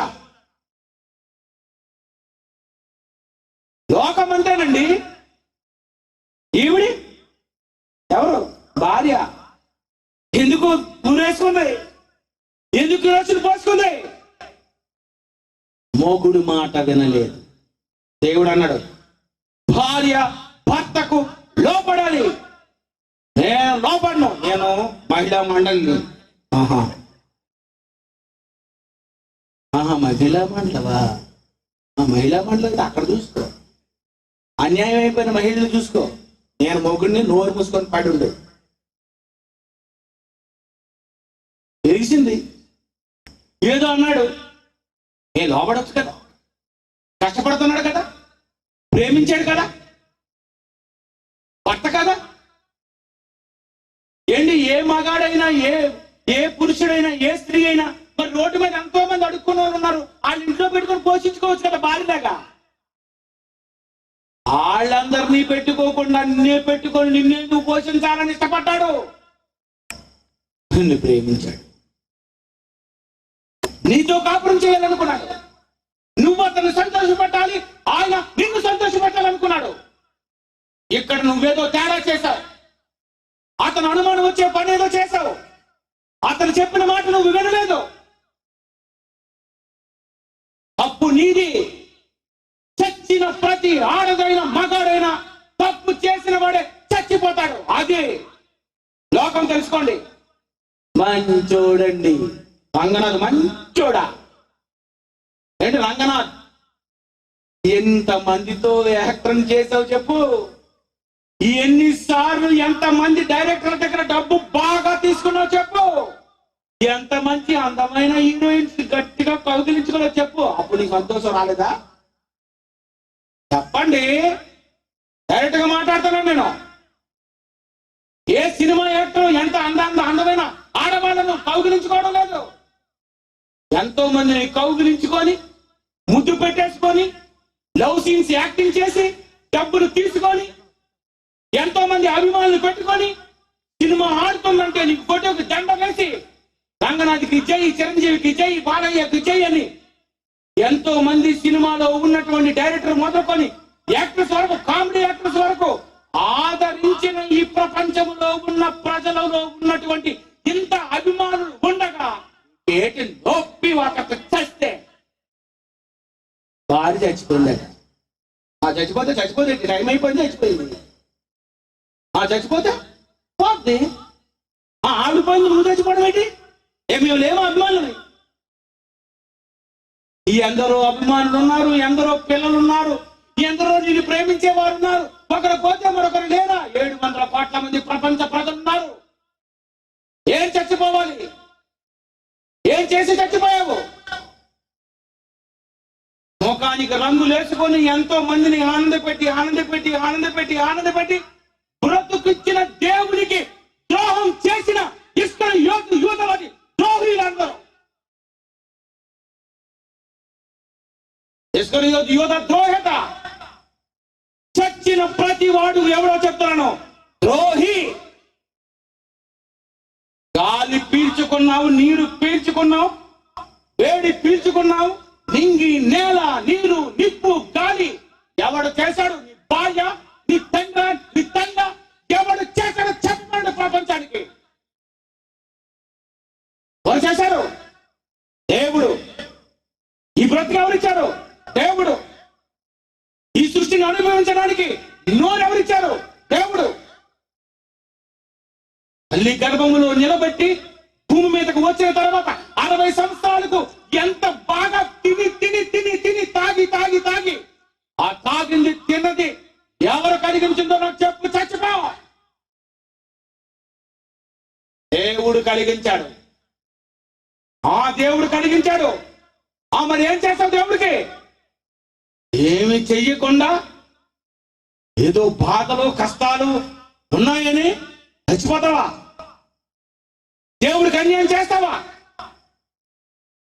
లోకం అంతేనండి. ఈవిడి ఎవరు? భార్య. ఎందుకు ఊరేసుకుంది? ఎందుకు రోజులు పోసుకుంది? మోగుడు మాట వినలేదు. దేవుడు అన్నాడు భార్య భర్తకు లోపడాలి. నేను లోపడను, నేను మహిళా మండలి. మహిళా మండలవా? మహిళా మండలి అక్కడ చూసుకో. అన్యాయం అయిపోయిన మహిళలు చూసుకో. నేను మొగుడిని నోరు మూసుకొని పడి ఉండే తెలిసింది. ఏదో అన్నాడు, నేను లోపడొచ్చు కదా, కష్టపడుతున్నాడు కదా, ప్రేమించాడు కదా, భర్త కదా. ఏంటి ఏ మగాడైనా, ఏ పురుషుడైనా, ఏ స్త్రీ అయినా మరి రోడ్డు మీద ఎంతో మంది అడుక్కున్న వాళ్ళు ఉన్నారు. వాళ్ళ ఇంట్లో పెట్టుకొని పోషించుకోవచ్చు కదా భార్యలాగా. వాళ్ళందరినీ పెట్టుకోకుండా నిన్నే పెట్టుకొని నిన్నేందుకు పోషించాలని ఇష్టపడ్డాడు. నిన్ను ప్రేమించాడు, నీతో కాపురం చేయాలనుకున్నాడు. నువ్వు అతను సంతోషపెట్టాలి, ఆయన నిన్ను సంతోషపెట్టాలనుకున్నాడు. ఇక్కడ నువ్వేదో తేడా చేశావు, అతను అనుమానం వచ్చే పని ఏదో చేశావు, అతను చెప్పిన మాట నువ్వు వినలేదు. తప్పు నీది. చచ్చిన ప్రతి ఆడదైనా మగాడైనా తప్పు చేసిన వాడే చచ్చిపోతాడు. అదే లోకం, తెలుసుకోండి. మంచోడండి రంగనాథ్, మంచోడా ఏంటి రంగనాథ్? ఎంత మందితో యాక్టింగ్ చేసావు చెప్పు? ఎన్నిసార్లు ఎంతమంది డైరెక్టర్ దగ్గర డబ్బు బాగా తీసుకున్నావు చెప్పు? ఎంతమంది అందమైన హీరోయిన్స్ గట్టిగా కౌగిలించుకున్నావు చెప్పు? అప్పుడు నీకు సంతోషం రాలేదా? చెప్పండి, డైరెక్ట్ గా మాట్లాడుతున్నాను నేను. ఏ సినిమా యాక్టర్ ఎంత అందమైన ఆడవాళ్ళను కౌగిలించుకోవడం లేదు? ఎంతో మందిని కౌగిలించుకొని ముద్దు పెట్టేసుకొని లవ్ సీన్స్ యాక్టింగ్ చేసి డబ్బులు తీసుకొని ఎంతో మంది అభిమానులు పెట్టుకొని సినిమా ఆడుతుందంటే నీకు ఫోటోకి దండ వేసి రంగనాథ్కి జై, చిరంజీవికి జై, బాలయ్యకి జై అని ఎంతో మంది సినిమాలో ఉన్నటువంటి డైరెక్టర్ మొదలుకొని యాక్టర్స్ వరకు, కామెడీ యాక్టర్స్ వరకు ఆదరించిన ఈ ప్రపంచంలో ఉన్న ప్రజలలో ఉన్నటువంటి ఇంత అభిమానులు ఉండగా ఏటి నొప్పి వాకకు చస్తే భార్య చచ్చిపోయిందట. చచ్చిపోతే టైం అయిపోయింది, చచ్చిపోయింది. చచ్చిపోతే పోద్ది. ఆవిడిపోయింది, నువ్వు చచ్చిపోవడం ఏంటి? మేము లేమో అభిమానులు. ఎందరో అభిమానులు ఉన్నారు, ఎందరో పిల్లలు ఉన్నారు, ఎందరో నిన్ను ప్రేమించే వారు ఉన్నారు. ఒకరు పోతే మరొకరు లేరా? 700 కోట్ల మంది ప్రపంచ ప్రజలు ఉన్నారు. ఏం చచ్చిపోవాలి? ఏం చేసి చచ్చిపోయావు? ముఖానికి రంగులు వేసుకొని ఎంతో మందిని ఆనందపెట్టి బ్రతుకిచ్చిన దేవునికి ద్రోహం చేసిన ఇస్కర యూదవాది ద్రోహులందరూ. ఇస్కర యూద ద్రోహత. చచ్చిన ప్రతి వాడు ఎవరో చెప్తున్నాను, ద్రోహి. గాలి పీల్చుకున్నావు, నీరు పీల్చుకున్నావు, వేడి పీల్చుకున్నావు, నింగి, నేల, నీరు, నిప్పు, గాలి ఎవడు చేశాడు? నీ భార్య, నీ తండ్రి, ఎవడు చేశాడు చెప్పండి ప్రపంచానికి. ఎవరు చేశారు? దేవుడు. ఈ బ్రతుకు ఎవరిచ్చారు? దేవుడు. ఈ సృష్టిని అనుభవించడానికి నోరు ఎవరిచ్చారు? దేవుడు. తల్లి గర్భములో నిలబెట్టి భూమి మీదకు వచ్చిన తర్వాత 60 సంవత్సరాలకు ఎంత బాగా తిని తాగి ఆ తాగింది తిన్నది ఎవరు కలిగించిందో నాకు చెప్పు, చచ్చిపో. దేవుడు కలిగించాడు. ఆ దేవుడు కలిగించాడు. మరి ఏం చేస్తావు దేవుడికి? ఏమి చెయ్యకుండా ఏదో బాధలు కష్టాలు ఉన్నాయని చచ్చిపోతావా? దేవుడికి అన్యాయం చేస్తావా?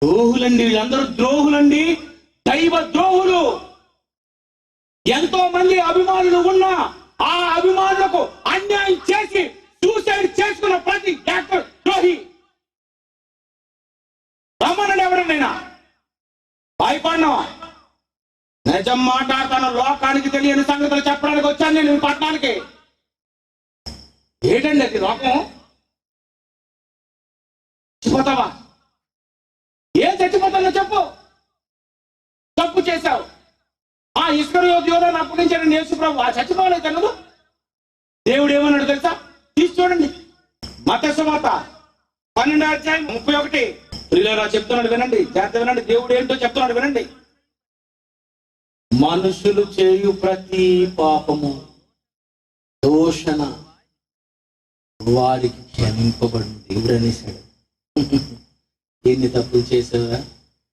ద్రోహులండి, వీళ్ళందరూ ద్రోహులండి, దైవ ద్రోహులు. ఎంతో మంది అభిమానులు ఉన్నా ఆ అభిమానులకు అన్యాయం చేసి సూసైడ్ చేసుకున్న ప్రతి యాక్టర్ ద్రోహి. రమ్మనండి ఎవరన్నైనా, భయపడినా. నిజం మాట్లాడతాను, లోకానికి తెలియని సంగతులు చెప్పడానికి వచ్చాను నేను ఈ పట్టణానికి. ఏంటండి అది లోకం? చచ్చిపోతావా? ఏం చచ్చిపోతానో చెప్పు. తప్పు చేశావు. ఇస్కరియోతు అప్పగించాడు యేసు ప్రభు. చచ్చిపోలేదు తనదు. దేవుడు ఏమన్నాడు తెలుసా? తీసి చూడండి, మత్తయి సువార్త 12:31. ప్రియులారా చెప్తున్నాడు వినండి, జాగ్రత్త వినండి. దేవుడు ఏంటో చెప్తున్నాడు వినండి. మనుషులు చేయు ప్రతి పాపము దోషణ వారికి క్షమింపబడు దేవుడు అనేసాడు. ఎన్ని తప్పులు చేసావా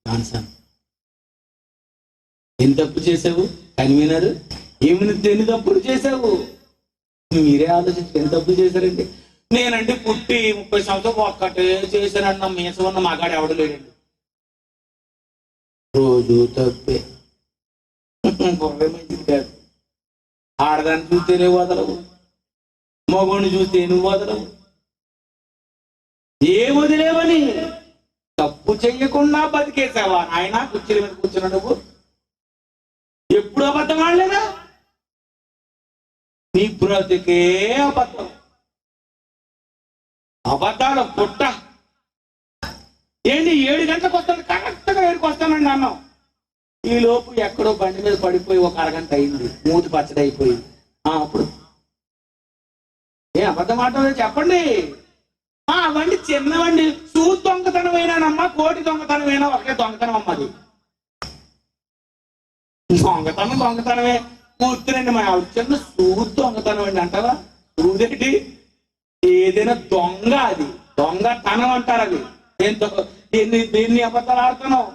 కాన్సన్? ఎన్ని తప్పు చేసావు కన్వీనర్? ఎన్ని తప్పులు చేసావు? మీరే ఆలోచించి ఎన్ని తప్పులు చేశారండి. నేనంటే పుట్టి 30 సంవత్సరాలు ఒక్కటే చేశానన్న మీసం ఉన్న మగాడు ఎవడు లేడండి. రోజు తప్పే, మంచిది కాదు. ఆడదాన్ని చూస్తేనే వదలవు, మగోని చూస్తే నువ్వు వదలవు. ఏ వదిలేవని తప్పు చెయ్యకుండా బతికేసావా నాయన? కుర్చీల మీద కూర్చున్నా నువ్వు ఎప్పుడు అబద్ధం ఆడలేదా? నీ బ్రతికే అబద్ధం, అబద్ధాల పుట్ట. ఏంటి 7 గంటలకు వస్తాను, కరెక్ట్గా 7కి వస్తానండి అన్నాం. ఈ లోపు ఎక్కడో బండి మీద పడిపోయి ఒక అరగంట అయింది, మూతి పచ్చడి అయిపోయి. అప్పుడు అబద్ధం ఆడటం చెప్పండి. వండి చిన్నవండి, సూ దొంగతనమేనానమ్మా, కోటి దొంగతనమేనా ఒకటే దొంగతనం అమ్మది. దొంగతనమే కూర్చునండి. మా ఆవిడ చిన్న సూ దొంగతనం అండి అంటావా? సూదేంటి? ఏదైనా దొంగ, అది దొంగతనం అంటారు. అది దీన్ని అబద్ధాలు ఆడుతున్నావు.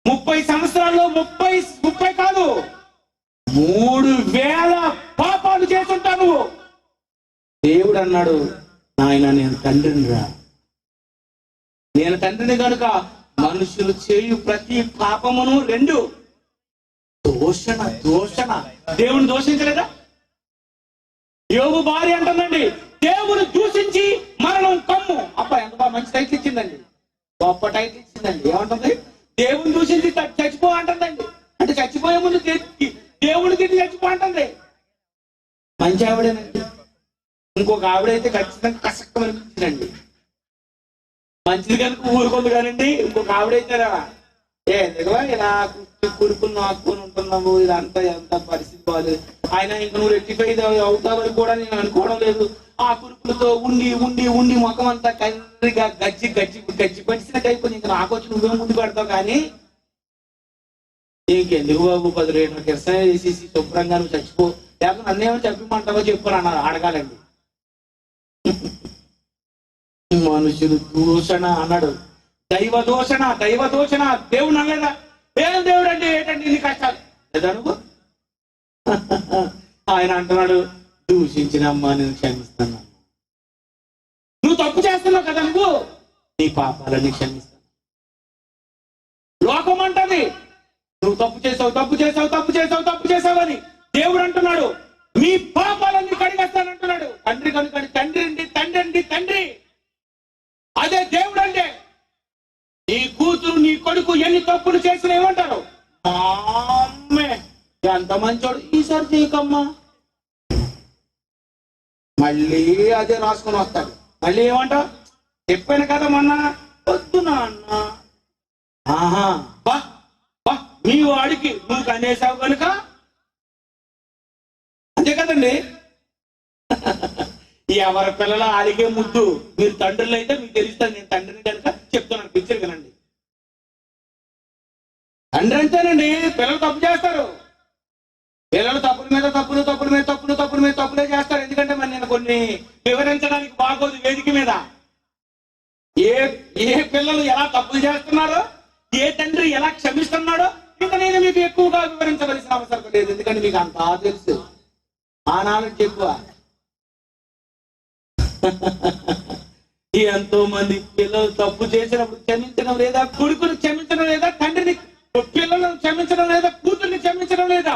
30 సంవత్సరాల్లో 30 కాదు 3000 పాపాలు చేసుంటావు నువ్వు. దేవుడు అన్నాడు, నాయన నేను తండ్రిని రా, నేను తండ్రిని కనుక మనుషులు చేయు ప్రతి పాపమును 2 దోషణ. దేవుని దోషించలేదా? యోబు భార్య అంటుందండి, దేవుని దూషించి మరణం కమ్ము. అబ్బా ఎంత బాగా మంచి టైటిల్ ఇచ్చిందండి, గొప్ప టైటిల్ ఇచ్చిందండి. ఏమంటుంది? దేవుని దూషించి చచ్చిపో అంటుందండి. అంటే చచ్చిపోయే ముందు దేవుని తిట్టి చచ్చిపో అంటుంది. మంచి ఆవిడేనండి. ఇంకొక ఆవిడైతే ఖచ్చితంగా కసక్కం అనిపించిందండి. మంచిది కనుక ఊరుకుంది కానండి. ఇంకొక ఆవిడైతే ఇలా కురుకులు నాకుని ఉంటున్నాము, ఇదంతా ఎంత పరిస్థితి బాగాలేదు. ఆయన ఇంక నువ్వు రెక్టిఫై అవుతావని కూడా నేను అనుకోవడం లేదు. ఆ కురుకులతో ఉండి ఉండి ఉండి ముఖం అంతా కర్రీగా గజ్జి పడిసినట్టు అయిపోయింది. ఇంకా నాకు వచ్చి నువ్వే ముందు పెడతావు కానీ ఇంకెందుకు బాబు 10 లీటర్ల కిరసన వేసేసి శుభ్రంగా నువ్వు చచ్చిపో, లేకపోతే నన్నేమో చెప్పమంటావో చెప్పు అన్నారు. అడగాలండి. మనుషులు దూషణ అన్నాడు. దైవ దోషణ దేవుడు అనలేదా? ఏం దేవుడు అంటే ఏంటంటే ఇన్ని కష్టాలు లేదా నువ్వు? ఆయన అంటున్నాడు, దూషించినమ్మా నేను క్షమిస్తాను. నువ్వు తప్పు చేస్తున్నావు కదా, నీ పాపాలని క్షమిస్తాను. లోకం అంటది నువ్వు తప్పు చేసావు అని. దేవుడు అంటున్నాడు, మీ పాపాలన్నీ కడిగేస్తానంటున్నాడు. తండ్రి కనుక తండ్రి. అదే దేవుడు అంటే నీ కూతురు నీ కొడుకు ఎన్ని తప్పులు చేసినా ఏమంటారు? మా అమ్మే ఎంత మంచోడు, ఈసారి చేయకమ్మా. మళ్ళీ అదే రాసుకొని వస్తాడు. మళ్ళీ ఏమంటావు? చెప్పాను కదా మొన్న, వద్దు నాన్న. మీ వాడికి నువ్వు కనేసావు కనుక అంతే కదండి. ఎవరి పిల్లల ఆలిగే ముద్దు. మీరు తండ్రులు అయితే మీకు తెలుస్తుంది. నేను తండ్రిని కనుక చెప్తున్నాను, పిక్చర్ కనండి. తండ్రి అంటేనండి పిల్లలు తప్పు చేస్తారు. పిల్లలు తప్పుల మీద తప్పులే చేస్తారు. ఎందుకంటే మరి నేను కొన్ని వివరించడానికి బాగోదు వేదిక మీద. ఏ పిల్లలు ఎలా తప్పులు చేస్తున్నారో, ఏ తండ్రి ఎలా క్షమిస్తున్నాడో ఇంకా నేను మీకు ఎక్కువగా వివరించవలసిన అవసరం లేదు. ఎందుకంటే మీకు అంతా తెలుసు, ఆ నాలెడ్జ్ ఎక్కువ. ఎంతో మంది పిల్లలు తప్పు చేసినప్పుడు క్షమించడం లేదా, కొడుకుని క్షమించడం లేదా, తండ్రిని పిల్లలను క్షమించడం లేదా, కూతుర్ని క్షమించడం లేదా.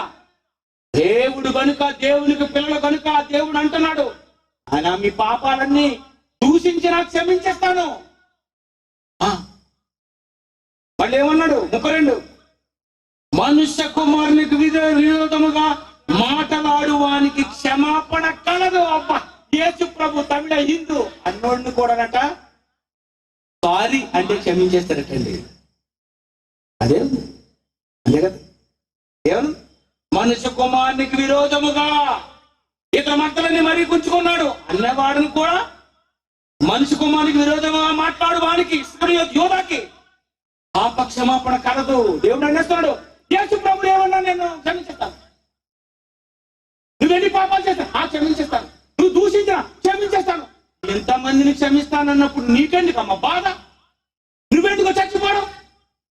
దేవుడు కనుక, దేవునికి పిల్లలు కనుక దేవుడు అంటున్నాడు, ఆయన మీ పాపాలన్నీ దూషించి నాకు క్షమించేస్తాను. మళ్ళీ ఏమన్నాడు? 32 మనుష్య కుమారునికి విరోధముగా మాటలాడు వానికి క్షమాపణ కలదు. అబ్బా, యేసు ప్రభు తమిళ హిందూ అన్నోడిని కూడానట సారీ అంటే క్షమించేస్తారటండి. అదే కదా ఏమన్నా? మనుష్య కుమారునికి విరోధముగా ఇతర మతలని మరీ గుంచుకున్నాడు అన్నవాడిని కూడా మనుష్య కుమారునికి విరోధముగా మాట్లాడు వానికి యోధాకి పాప క్షమాపణ కలదు. దేవుడు అనేస్తున్నాడు, యేసు ప్రభు ఏమన్నా నేను క్షమించేస్తాను. నువ్వెన్ని పాపాలు చేస్తాను క్షమించేస్తాను. నువ్వు దూషించిన క్షమించేస్తాను. ఎంతమందిని క్షమిస్తానన్నప్పుడు నీకెందుకమ్మ బాధ? నువ్వెందుకు చచ్చిపోవడం?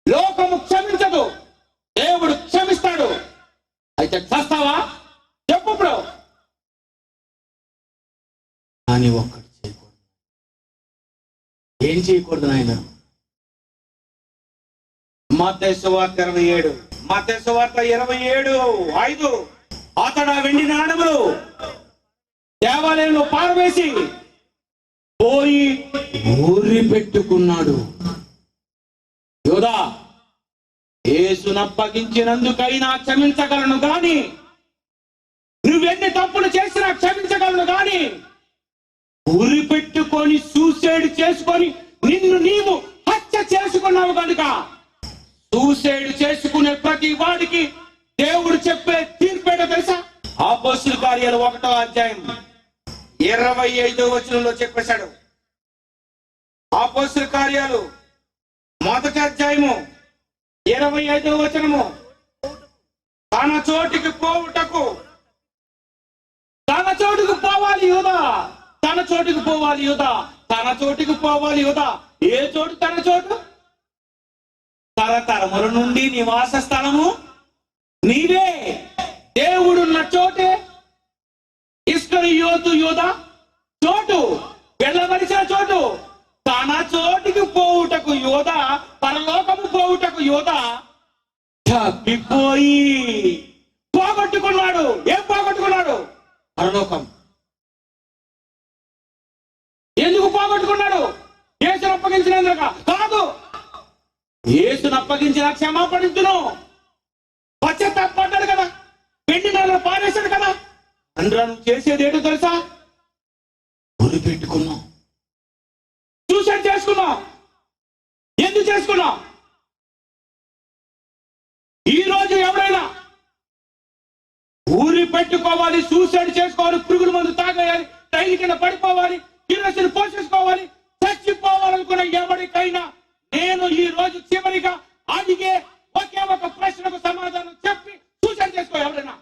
లోకము క్షమించదు, దేవుడు క్షమిస్తాడు. అయితే చస్తావా చెప్పు ఇప్పుడు. కానీ ఒక్కటి చేయకూడదు. ఏం చేయకూడదు నాయన? మత్తయి సువార్త 27 మత్తయి సువార్త 27:5. అతడు ఆ వెండి నాణెములు దేవాలయంలో పారవేసి పోయి ఊరి పెట్టుకున్నాడు. యోధా, యేసును అప్పగించినందుకైనా క్షమించగలను గాని, నువ్వెన్ని తప్పులు చేసినా క్షమించగలను గాని, ఊరి పెట్టుకొని సూసైడ్ చేసుకొని నిన్ను నీవు హత్య చేసుకున్నావు కనుక సూసైడ్ చేసుకునే ప్రతి వాడికి దేవుడు చెప్పే తీర్పేట తెలుసా? అపోస్తలుల కార్యాలు 1వ అధ్యాయం 25వ వచనంలో చెప్పేశాడు. అపోస్తలుల కార్యాలు 1వ అధ్యాయము 25వ వచనము, తన చోటికి పోవాలి యోధా, తన చోటుకు పోవాలి యోధా, తన చోటుకు పోవాలి యోధా. ఏ చోటు? తన చోటు. తరతరముల నుండి నివాస స్థలము నీవే. దేవుడున్న చోటే ఇస్కరియోతు యోధా చోటు, వెళ్ళవలసిన చోటు. తన చోటికి పోవుటకు యోధా, పరలోకము పోవుటకు యోధా తప్పిపోయి పోగొట్టుకున్నాడు. ఏం పోగొట్టుకున్నాడు? పరలోకం. ఎందుకు పోగొట్టుకున్నాడు? యేసును అప్పగించినందుక కాదు. యేసును అప్పగించిన క్షమాపణించును. పశ్చాత్తాపడ్డాడు కదా, వెండి నాణెములు పారేశాడు కదా. అందులో నువ్వు చేసేది ఏంటో తెలుసా? గురి పెట్టుకున్నావు, సూసైడ్ చేసుకున్నావు. ఎందుకు చేసుకున్నావు? ఈ రోజు ఎవరైనా ఊరి పెట్టుకోవాలి, సూసైడ్ చేసుకోవాలి, పురుగుల మందు తాగేయాలి, టైల్ కింద పడిపోవాలి, కిరోసిన్ పోషించుకోవాలి, చచ్చిపోవాలనుకున్న ఎవరికైనా నేను ఈ రోజు చివరిగా అడిగే ఒకే ఒక ప్రశ్నకు సమాధానం చెప్పి సూసైడ్ చేసుకో. ఎవరైనా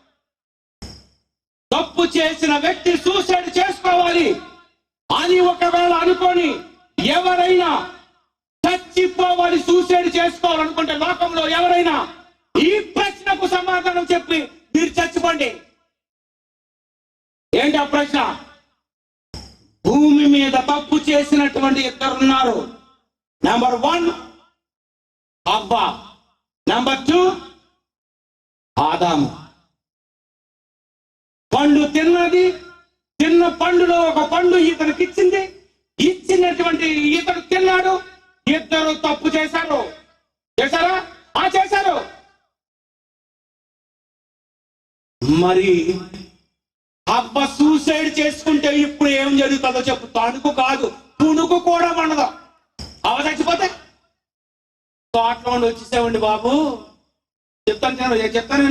తప్పు చేసిన వ్యక్తి సూసైడ్ చేసుకోవాలి అని ఒకవేళ అనుకొని ఎవరైనా చచ్చిపోవాలి, సూసైడ్ చేసుకోవాలనుకుంటే లోకంలో ఎవరైనా ఈ ప్రశ్నకు సమాధానం చెప్పి మీరు చచ్చిపోండి. ఏంటి ఆ ప్రశ్న? భూమి మీద తప్పు చేసినటువంటి ఇద్దరున్నారు. నెంబర్ 1 హవ్వ, నెంబర్ 2 ఆదాము. పండు తిన్న పండులో ఒక పండు ఇతనికి ఇచ్చినటువంటి ఇతడు తిన్నాడు. ఇద్దరు తప్పు చేశారా? చేశారు. మరి హవ్వ సూసైడ్ చేసుకుంటే ఇప్పుడు ఏం జరుగుతుందో చెప్పు. తణుకు కాదు, పుణుకు కూడా ఉండదు. అవ చచ్చిపోతే తోటలో ఉండి వచ్చేసేవండి బాబు. చెప్తాను ఇక్కడ చెప్తాను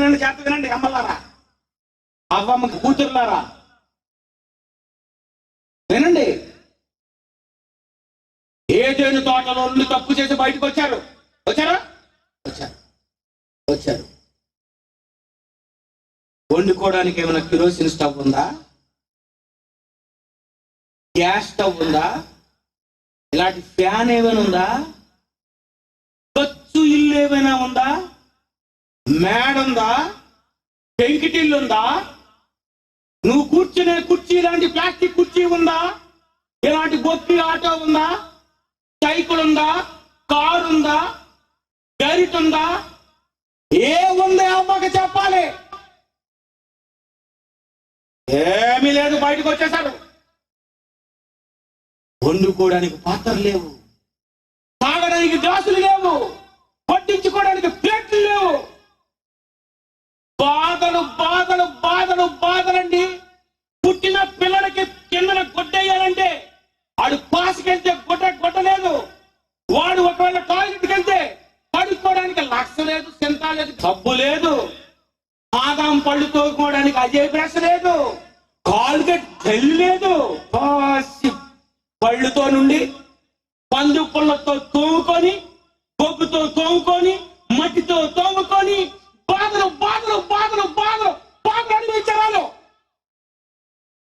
వినండి, చేత వినండి అమ్మలారా, అవ్వమ్మకి కూతురులారా వినండి. ఏదేను తోటలో నుండి తప్పు చేసి బయటకు వచ్చారు. వండుకోవడానికి ఏమైనా కిరోసిన్ స్టవ్ ఉందా? గ్యాస్ స్టవ్ ఉందా? ఇలాంటి ఫ్యాన్ ఏమైనా ఉందా? ఖర్చు ఇల్లు ఏమైనా ఉందా? మేడ ఉందా? పెంకిటిల్లు ఉందా? నువ్వు కూర్చునే కుర్చీ ఇలాంటి ప్లాస్టిక్ కుర్చీ ఉందా? ఇలాంటి గొప్పి ఆటో ఉందా? సైకిల్ ఉందా? కారు ఉందా? గరిట ఉందా? ఏ ఉందే అమ్మకి చెప్పాలి. ఏమీ లేదు, బయటకు వచ్చేసాడు. వండుకోవడానికి పాత్రలు లేవు, తాగడానికి గ్లాసులు లేవు, పట్టించుకోవడానికి ప్లేట్లు లేవు. బాధలండి. పుట్టిన పిల్లలకి కిందన గొడ్డేయాలంటే వాడు పాసుకెళ్తే గొడ్డ లేదు. వాడు ఒకవేళ టాయిలెట్కి వెళ్తే పడుకోవడానికి లక్ష లేదు, చింత లేదు, డబ్బు లేదు. బాదాం పళ్ళు తోముకోవడానికి అజయ్ బ్రష్ లేదు, కాల్గేట్ జెల్ లేదు. పళ్ళుతో నుండి పందు పుల్లతో తోముకొని, బొగ్గుతో తోముకొని, మట్టితో తోముకొని బాధలు అనుభవించారు.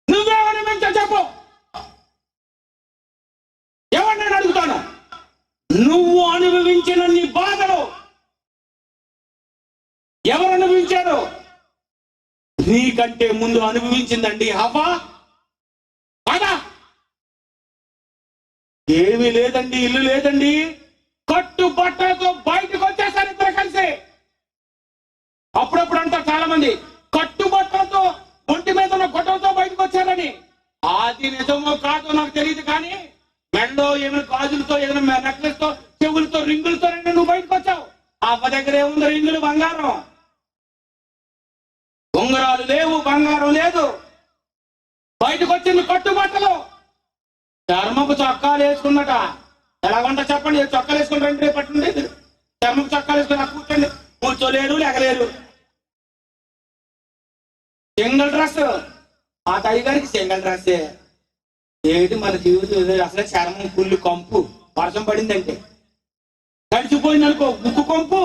నువ్వే అనుభవించా చెప్పు. ఎవరిని అడుగుతాను? నువ్వు అనుభవించిన నీ బాధలు ఎవరు అనుభవించారు? నీకంటే ముందు అనుభవించిందండి హవ్వ. అదా ఏమీ లేదండి, ఇల్లు లేదండి, కట్టు బట్టలతో బయటకు వచ్చేసారు ఇద్దరు కలిసి. అప్పుడప్పుడు అంటారు చాలా మంది కట్టుబట్టలతో ఒంటి మీద ఉన్న గొట్టలతో బయటకు వచ్చారని. అది నిజమో కాదో నాకు తెలియదు, కానీ మెడలో ఏమైనా గాజులతో, ఏదైనా నెక్లెస్ తో, చెవులతో, రింగులతో నువ్వు బయటకు వచ్చావు. అవ్వ దగ్గర ఏముంది? రింగులు, బంగారం. ఉంగరాలు లేవు, బంగారం లేదు. బయటకు వచ్చింది కట్టుబట్టలు. చర్మపు చొక్కాలు వేసుకుందట. ఎలాగంట చెప్పండి? చొక్కాలు వేసుకుని రండి, రేపట్టుండి చర్మపు చొక్కాలు వేసుకుని కూర్చోండి. కూర్చోలేరు, లేకలేరు. Single dress. ఆ తల్లి గారికి సింగిల్ డ్రెస్సే. ఏంటి మన జీవితం? అసలే చర్మం కుళ్ళు కంపు. వర్షం పడిందంటే తడిచిపోయిందనుకో ముక్కు కంపు.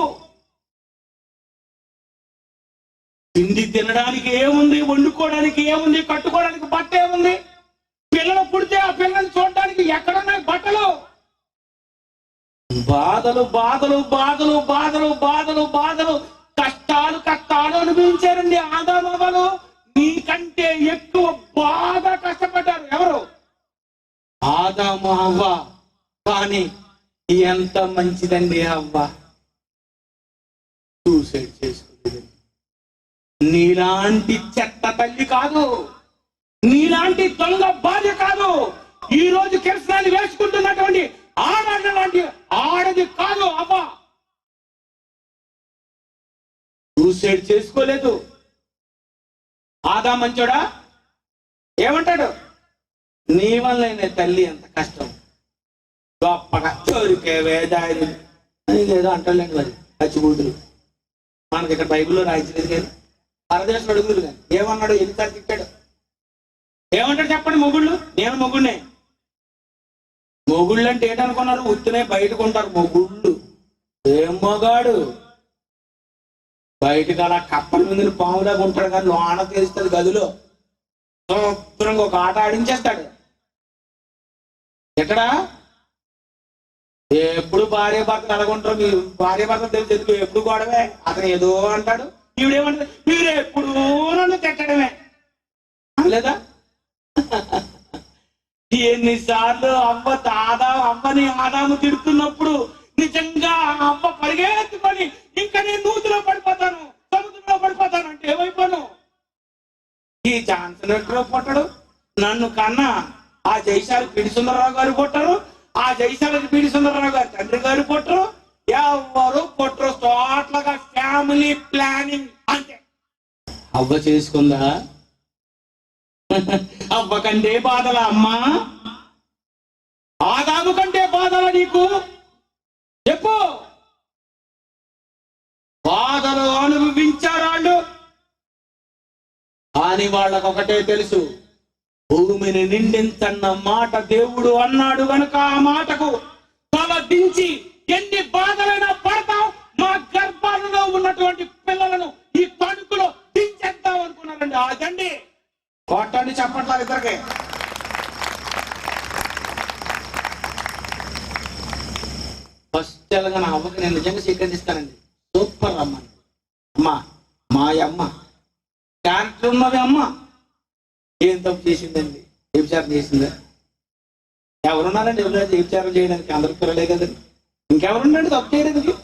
తిండి తినడానికి ఏముంది? వండుకోవడానికి ఏముంది? కట్టుకోవడానికి బట్ట ఏముంది? పిల్లలు పుడితే ఆ పిల్లల్ని చూడడానికి ఎక్కడున్నాయి బట్టలు? బాధలు బాధలు బాధలు బాధలు బాధలు బాధలు, కష్టాలు కష్టాలు అనుభవించారండి ఆదాము అవ్వలు. నీకంటే ఎక్కువ బాగా కష్టపడ్డారు ఎవరు? ఆదాము అవ్వ. కానీ ఎంత మంచిదండి అవ్వ. సూసైడ్ చేసుకుంది. నీలాంటి చెత్త తల్లి కాదు, నీలాంటి దొంగ భార్య కాదు, ఈ రోజు కిరసనాన్ని వేసుకుంటున్నటువంటి ఆడది లాంటి ఆడది కాదు అవ్వ. సూసైడ్ చేసుకోలేదు. ఆదా మంచోడా? ఏమంటాడు? నీ వల్లనే తల్లి ఎంత కష్టం, గొప్పగా చోరికే వేదాయి ఏదో అంటాడులేండి. మరి పచ్చిబూతులు మనకి ఇక్కడ బైబిల్లో రాయించలేదు కానీ పరదేశంలో అడుగులు కానీ ఏమన్నాడు? ఎన్నిసార్లు తిట్టాడు? ఏమంటాడు చెప్పండి? మొగుళ్ళు. నేను మొగుడినే. మొగుళ్ళు అంటే ఏంటనుకున్నారు? ఉత్తునే బయటకు ఉంటారు మొగుళ్ళు. ఏం మొగాడు? బయటకు అలా కప్పల మీద పాములాగా ఉంటాడు, కానీ లోన తెలుస్తుంది గదిలో శుభ్రంగా ఒక ఆట ఆడించేస్తాడు. ఎక్కడా ఎప్పుడు భార్య భర్తలు అలాగుంటారు. మీరు భార్య భర్తలు తెలిసి ఎందుకు ఎప్పుడు గొడవే. అతను ఏదో అంటాడు, ఈవిడేమంటారు, మీరు ఎప్పుడు నన్ను తిట్టడమే లేదా? ఎన్నిసార్లు అవ్వని ఆదాము తిడుతున్నప్పుడు నిజంగా అవ్వ పరిగెత్తుకొని ఇంకా నేను నూతిలో పడిపోతాను, సముద్రంలో పడిపోతాను అంటే ఏమైపోను? ఈ జాన్సన్ ఎక్కడో పుట్టడు, నన్ను కన్నా ఆ జైశాల పిడి సుందరరావు గారు పుట్టరు, ఆ జైశాల పిడి సుందరరావు గారు తండ్రి గారు పుట్టరు, ఎవరు పుట్టరు. టోటల్గా ఫ్యామిలీ ప్లానింగ్ అంతే. అవ్వ చేసుకుందా? అవ్వ కంటే బాధల అమ్మా? ఆదాము కంటే బాధల నీకు? చెప్పు. బాధలు అనుభవించారాళ్ళు, కానీ వాళ్ళకు ఒకటే తెలుసు, భూమిని నిండించన్న మాట దేవుడు అన్నాడు కనుక ఆ మాటకు తల దించి ఎన్ని బాధలైనా పడతాం, మా గర్భాలలో ఉన్నటువంటి పిల్లలను ఈ తణుకులో దించేద్దాం అనుకున్నారండి. అదండి కొట్టండి చెప్పట్లా ఇద్దరికి. ఫస్ట్ తెలంగాణ అవ్వకి నేను నిజంగా స్వీకరిస్తానండి. సూపర్ అమ్మ. అమ్మా మా అమ్మ క్యారెక్టర్ ఉన్నది. అమ్మ ఏం తప్పు చేసిందండి? వ్యభిచారం చేసిందా? ఎవరున్నారండి ఎవరైనా వ్యభిచారం చేయడానికి? అందరూ పిల్లలే కదండి. ఇంకెవరున్నాడు తప్పు చేయడానికి?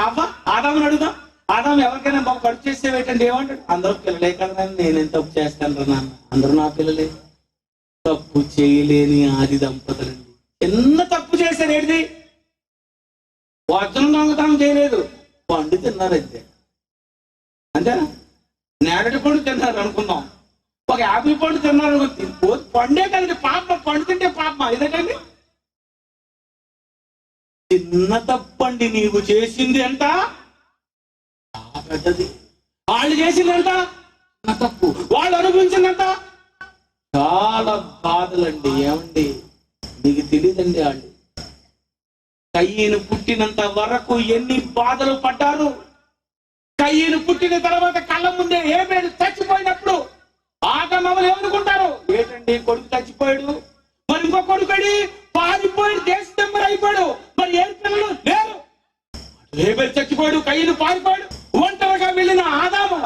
అవ్వ ఆదాముని అడుగుదాం. ఆదాము ఎవరికైనా బాబు ఖర్చు చేసేవేటండి? ఏమంటాడు? అందరూ పిల్లలే కదా, నేనేం తప్పు చేస్తాను నాన్న, అందరూ నా పిల్లలే. తప్పు చేయలేని ఆది దంపతులండి. చిన్న తప్పు చేశారు. ఏంటిది? వజ్రం దొంగతనం చేయలేదు, పండు తిన్నారు అంతే. అంతేనా? నేరటి పండు తిన్నారు అనుకుందాం, ఒక యాపిల్ పండు తిన్నారు అనుకో, పండే కదండి పాప. పండు తింటే పాప ఇదేటండి? చిన్న తప్పండి. నీవు చేసింది ఎంత పెద్దది, వాళ్ళు చేసింది ఎంత తప్పు, వాళ్ళు అనుభవించింది ఎంత చాలా బాధలండి. ఏమండి మీకు తెలియదండి? వాళ్ళు కయ్యను పుట్టినంత వరకు ఎన్ని బాధలు పడ్డారు. కయ్యను పుట్టిన తర్వాత కళ్ళ ముందే హేబేలు చచ్చిపోయినప్పుడు ఆదాము ఏమనుకుంటారు? ఏంటండి కొడుకు చచ్చిపోయాడు, మరి ఇంకో కొడుకడి పారిపోయి దేశంబర్ అయిపోయాడు, మరి ఏ పిల్లలు లేరు. హేబేలు చచ్చిపోయాడు, కయ్యను పారిపోయాడు. ఒంటరిగా వెళ్ళిన ఆదాము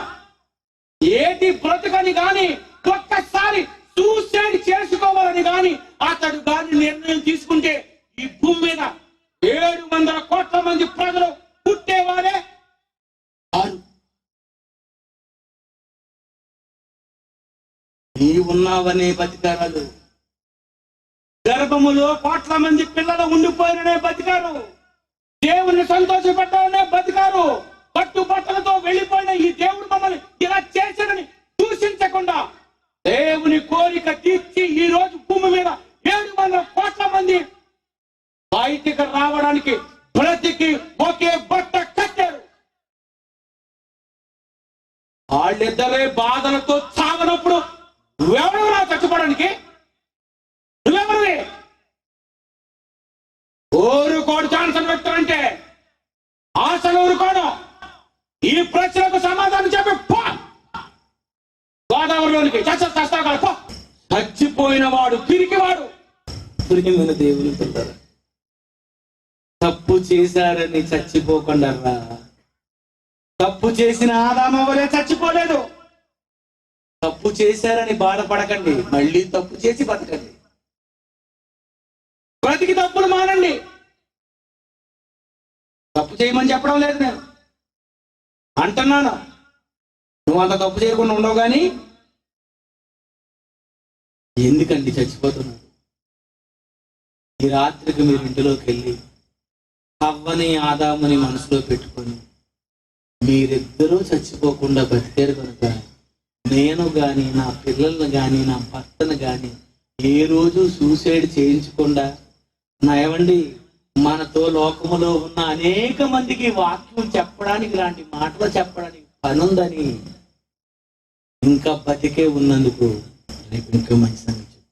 ఏటి బ్రతుకని గాని, ఒక్కసారి సూసైడ్ చేసుకోవాలని గాని అతడు గాని నిర్ణయం తీసుకుంటే ఈ భూమి మీద 700 కోట్ల మంది ప్రజలు పుట్టేవారే 6 నీవు ఉన్నావనే బతికారు. గర్భములో కోట్ల మంది పిల్లలు ఉండిపోయిననే బతికారు. దేవుణ్ణి సంతోషపెట్టాలనే బతికారు. కట్టుబట్టలతో వెళ్ళిపోయిన ఈ దేవుడు మమ్మల్ని ఇలా చేశాడని దూషించకుండా దేవుని కోరిక తీర్చి ఈ రోజు భూమి మీద 700 కోట్ల మంది బయటికి రావడానికి బ్రతికి ఒకే బట్ట కట్టారు. వాళ్ళిద్దరే బాధలతో చావనప్పుడు నువ్వెవరు చచ్చిపోవడానికి? నువ్వెవరివి? ఊరుకోడు ఛాన్సన్ వ్యక్తులంటే అసలు ఊరుకోడు. ఈ ప్రశ్నకు సమాధానం చెప్పి పో గోదావరిలోనికి చస్తాడు. పో. చచ్చిపోయిన వాడు పిరికివాడు. ప్రియమైన దేవుని పిల్లలు, తప్పు చేశారని చచ్చిపోకుండా రా. తప్పు చేసిన ఆదాము వలె చచ్చిపోలేదు. తప్పు చేశారని బాధపడకండి, మళ్ళీ తప్పు చేసి బతకండి. బ్రతికి తప్పులు మానండి. తప్పు చేయమని చెప్పడం లేదు, నేను అంటున్నాను. నువ్వు అంత తప్పు చేయకుండా ఉండవు. కానీ ఎందుకండి చచ్చిపోతున్నావు? ఈ రాత్రికి మీరు ఇంటిలోకి వెళ్ళి హవ్వని ఆదాముని మనసులో పెట్టుకొని మీరిద్దరూ చచ్చిపోకుండా బతికారు కనుక నేను కానీ నా పిల్లలను కానీ నా భర్తను కానీ ఏ రోజు సూసైడ్ చేయించకుండా నయవండి మనతో లోకములో ఉన్న అనేక మందికి వాక్యం చెప్పడానికి, ఇలాంటి మాటలు చెప్పడానికి పనుందని ఇంకా బతికే ఉన్నందుకు రేపు ఇంకా మంచి